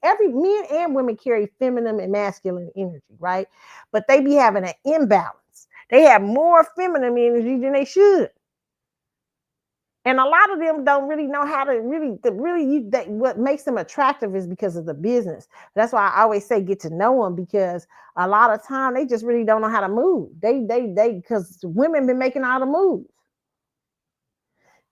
S1: every men and women carry feminine and masculine energy, right? But they be having an imbalance. They have more feminine energy than they should. And a lot of them don't really know how to what makes them attractive is because of the business. That's why I always say get to know them, because a lot of time they just really don't know how to move. Because women been making all the moves.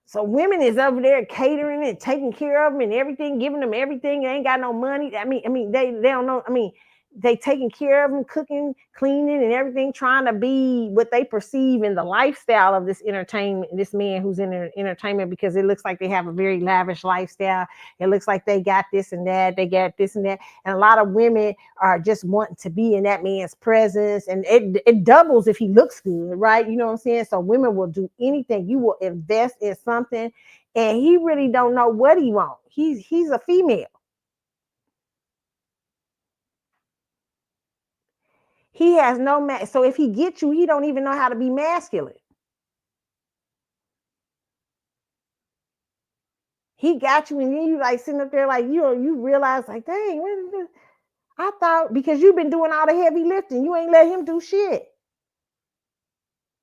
S1: So women is over there catering and taking care of them and everything, giving them everything. They ain't got no money. I mean, they don't know. I mean, they taking care of them, cooking, cleaning, and everything, trying to be what they perceive in the lifestyle of this entertainment, this man who's in entertainment, because it looks like they have a very lavish lifestyle. It looks like they got this and that, they got this and that. And a lot of women are just wanting to be in that man's presence. And it doubles if he looks good, right? You know what I'm saying? So women will do anything. You will invest in something, and he really don't know what he wants. He's a female. He has no so if he gets you, he don't even know how to be masculine. He got you, and then you like sitting up there like you realize like, dang, what is this? I thought because you've been doing all the heavy lifting, you ain't let him do shit.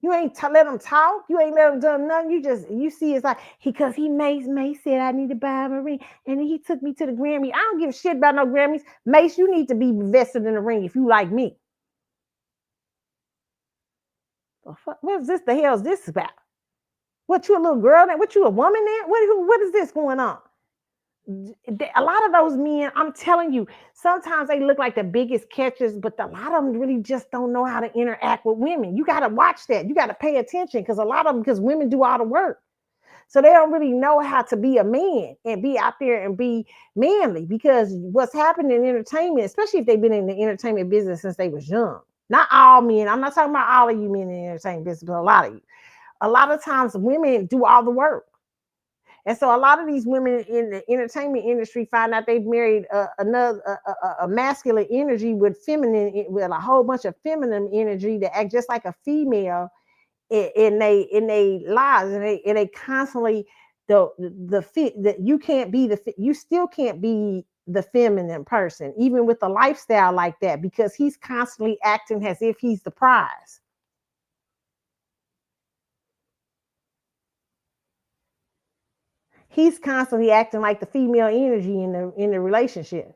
S1: You ain't let him talk. You ain't let him do nothing. You see it's like because he Mace said I need to buy him a ring, and then he took me to the Grammy. I don't give a shit about no Grammys. Mace, you need to be invested in the ring if you like me. What is this? The hell is this about? What, you a little girl? What, you a woman now? What is this going on? A lot of those men, I'm telling you, sometimes they look like the biggest catchers, but a lot of them really just don't know how to interact with women. You got to watch that. You got to pay attention because because women do all the work. So they don't really know how to be a man and be out there and be manly, because what's happening in entertainment, especially if they've been in the entertainment business since they was young. Not all men. I'm not talking about all of you men in the entertainment business, but a lot of you. A lot of times women do all the work. And so a lot of these women in the entertainment industry find out they've married a masculine energy with a whole bunch of feminine energy that act just like a female in they lives, and they constantly you still can't be the feminine person, even with a lifestyle like that, because he's constantly acting as if he's the prize. He's constantly acting like the female energy in the relationship.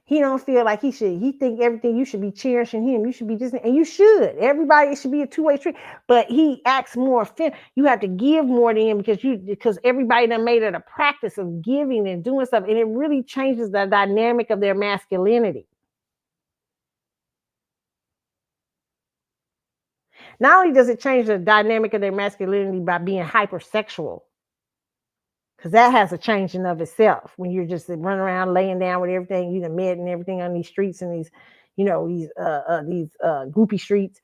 S1: He don't feel like he should. He think everything, you should be cherishing him. You should be just, and you should. Everybody, it should be a two-way street. But he acts more. You have to give more to him because everybody done made it a practice of giving and doing stuff, and it really changes the dynamic of their masculinity. Not only does it change the dynamic of their masculinity by being hypersexual, because that has a change in of itself when you're just running around laying down with everything you done met and everything on these streets and these groupie streets.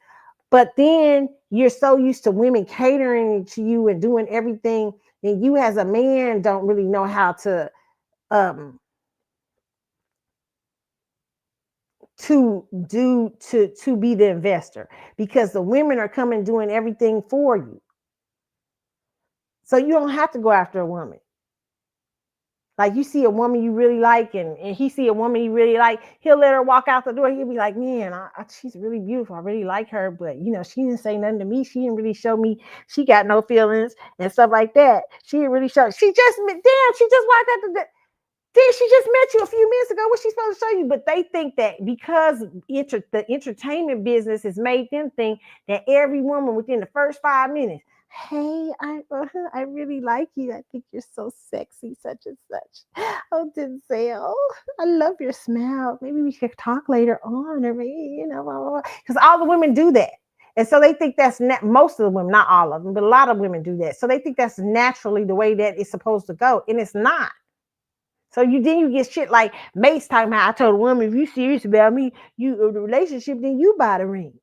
S1: But then you're so used to women catering to you and doing everything, and you as a man don't really know how to be the investor, because the women are coming doing everything for you. So you don't have to go after a woman. Like you see a woman you really like, and he see a woman he really like, he'll let her walk out the door. He'll be like, man, she's really beautiful. I really like her, but she didn't say nothing to me. She didn't really show me she got no feelings and stuff like that. She didn't really show. She just walked out the door. She just met you a few minutes ago. What's she supposed to show you? But they think that because the entertainment business has made them think that every woman within the first 5 minutes, hey, I really like you. I think you're so sexy, such and such. Oh, Denzel, I love your smile. Maybe we could talk later on, or maybe, because all the women do that. And so they think that's most of the women, not all of them, but a lot of women do that. So they think that's naturally the way that it's supposed to go. And it's not. So you get shit like Mace talking about, I told a woman, if you serious about me, the relationship, then you buy the ring.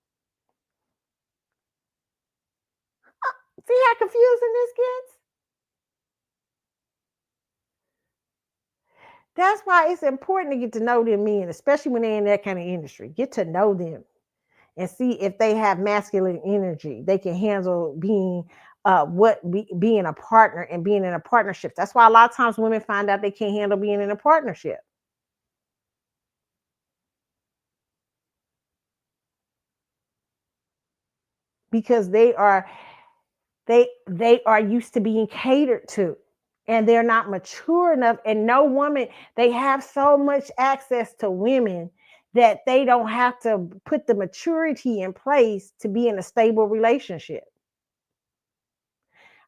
S1: See how confusing this gets? That's why it's important to get to know them men, especially when they're in that kind of industry. Get to know them and see if they have masculine energy. They can handle being a partner and being in a partnership. That's why a lot of times women find out they can't handle being in a partnership. Because they are used to being catered to, and they're not mature enough. And no woman, they have so much access to women that they don't have to put the maturity in place to be in a stable relationship.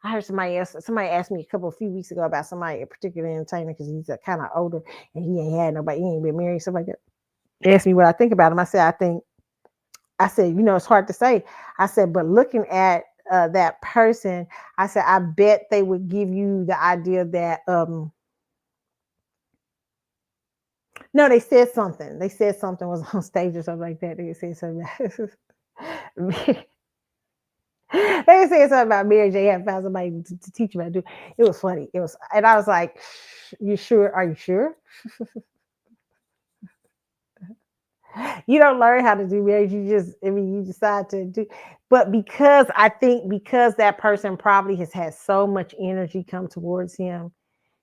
S1: I heard somebody asked me a few weeks ago about somebody, a particular entertainer, because he's kind of older and he ain't had nobody, he ain't been married, something like that. They asked me what I think about him. I said, you know, it's hard to say. I said, but looking at that person, I said, I bet they would give you the idea that, no, they said something. They said something was on stage or something like that. They said something. They said something about Mary J. Hadn't found somebody to teach me how to do. It was funny. And I was like, "You sure? Are you sure?" You don't learn how to do marriage. You decide to do. But because that person probably has had so much energy come towards him,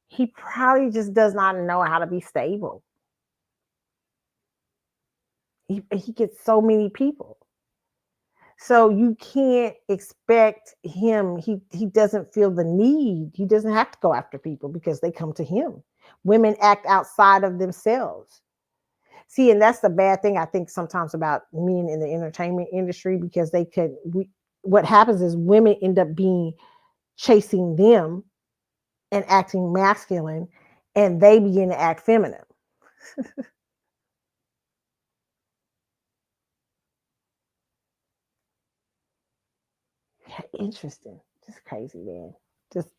S1: he probably just does not know how to be stable. He gets so many people. So you can't expect him. He doesn't feel the need. He doesn't have to go after people because they come to him. Women act outside of themselves. See, and that's the bad thing I think sometimes about men in the entertainment industry, because what happens is women end up chasing them and acting masculine, and they begin to act feminine. Interesting. Just crazy, man. Just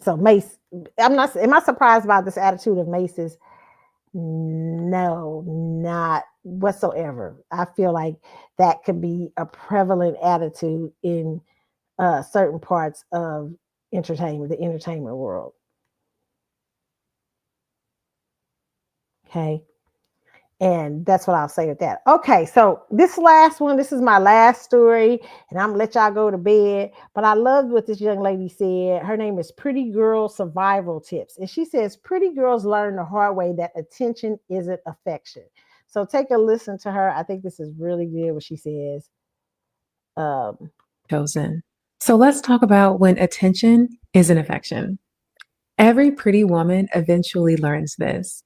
S1: so Mace. Am I surprised by this attitude of Mace's? No, not whatsoever. I feel like that could be a prevalent attitude in certain parts of the entertainment world. Okay. And that's what I'll say with that. Okay, so this is my last story, and I'm gonna let y'all go to bed. But I loved what this young lady said. Her name is Pretty Girl Survival Tips. And she says, pretty girls learn the hard way that attention isn't affection. So take a listen to her. I think this is really good what she says.
S13: Chosen. So let's talk about when attention isn't affection. Every pretty woman eventually learns this.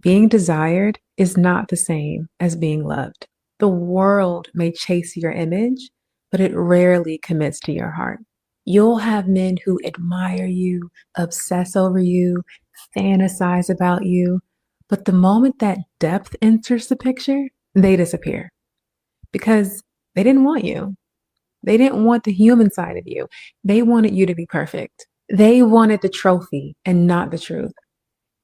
S13: Being desired is not the same as being loved. The world may chase your image, but it rarely commits to your heart. You'll have men who admire you, obsess over you, fantasize about you, but the moment that depth enters the picture, they disappear because they didn't want you. They didn't want the human side of you. They wanted you to be perfect. They wanted the trophy and not the truth.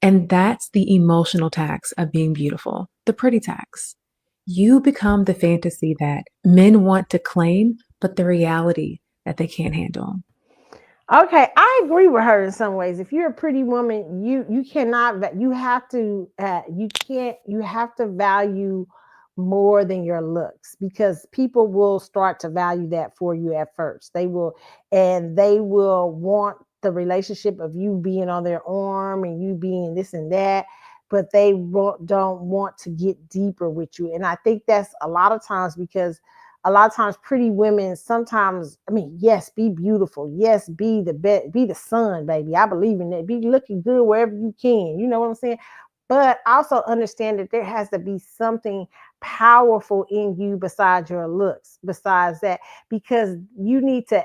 S13: And that's the emotional tax of being beautiful, the pretty tax. You become the fantasy that men want to claim, but the reality that they can't handle.
S1: Okay, I agree with her in some ways. If you're a pretty woman, you have to value more than your looks, because people will start to value that for you at first. They will want the relationship of you being on their arm and you being this and that, but they don't want to get deeper with you. And I think that's a lot of times because a lot of times pretty women sometimes, yes, be beautiful. Yes, be the sun, baby. I believe in that. Be looking good wherever you can. You know what I'm saying? But also understand that there has to be something powerful in you besides your looks, besides that, because you need to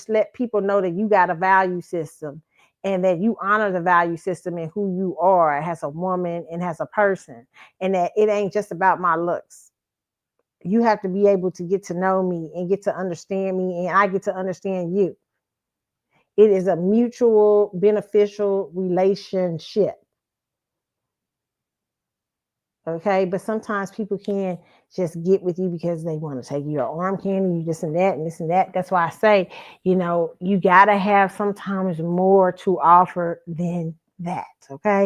S1: let people know that you got a value system and that you honor the value system and who you are as a woman and as a person, and that it ain't just about my looks. You have to be able to get to know me and get to understand me, and I get to understand you. It is a mutual beneficial relationship. Okay, but sometimes people can just get with you because they want to take your arm candy, you this and that and this and that. That's why I say, you got to have sometimes more to offer than that. Okay,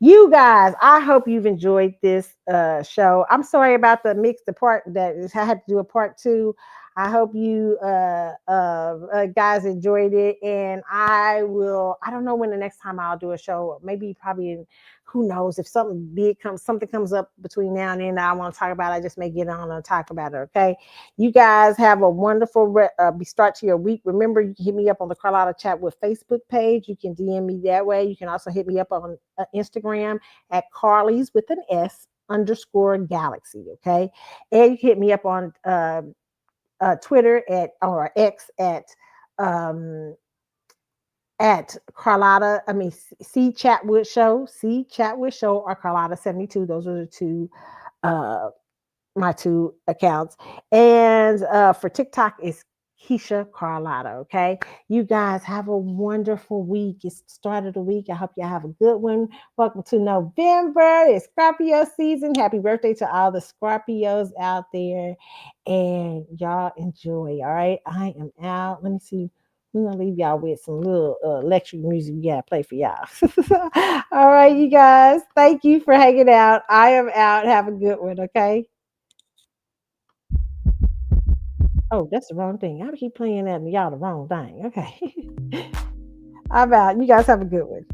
S1: you guys, I hope you've enjoyed this show. I'm sorry about the mixed part that I had to do a part 2. I hope you guys enjoyed it, and I don't know when the next time I'll do a show. Maybe probably in, who knows, if something comes up between now and then that I want to talk about, I just may get on and talk about it. Okay, you guys have a wonderful start to your week. Remember, you can hit me up on the Carlotta Chat with Facebook page. You can DM me that way. You can also hit me up on Instagram at Carly's with an S _Galaxy. Okay, and you can hit me up on Twitter or X at at Carlotta, C Chatwood Show, or Carlotta 72. Those are the two, my two accounts. And for TikTok is Keisha Carlotta. Okay, you guys have a wonderful week. It's the start of the week. I hope you have a good one. Welcome to November. It's Scorpio season. Happy birthday to all the Scorpios out there, and y'all enjoy. All right, I am out. Let me see. We're gonna leave y'all with some little electric music we gotta play for y'all. All right, you guys. Thank you for hanging out. I am out. Have a good one. Okay. Oh, that's the wrong thing. I keep playing that and y'all the wrong thing. Okay. I'm out. You guys have a good one.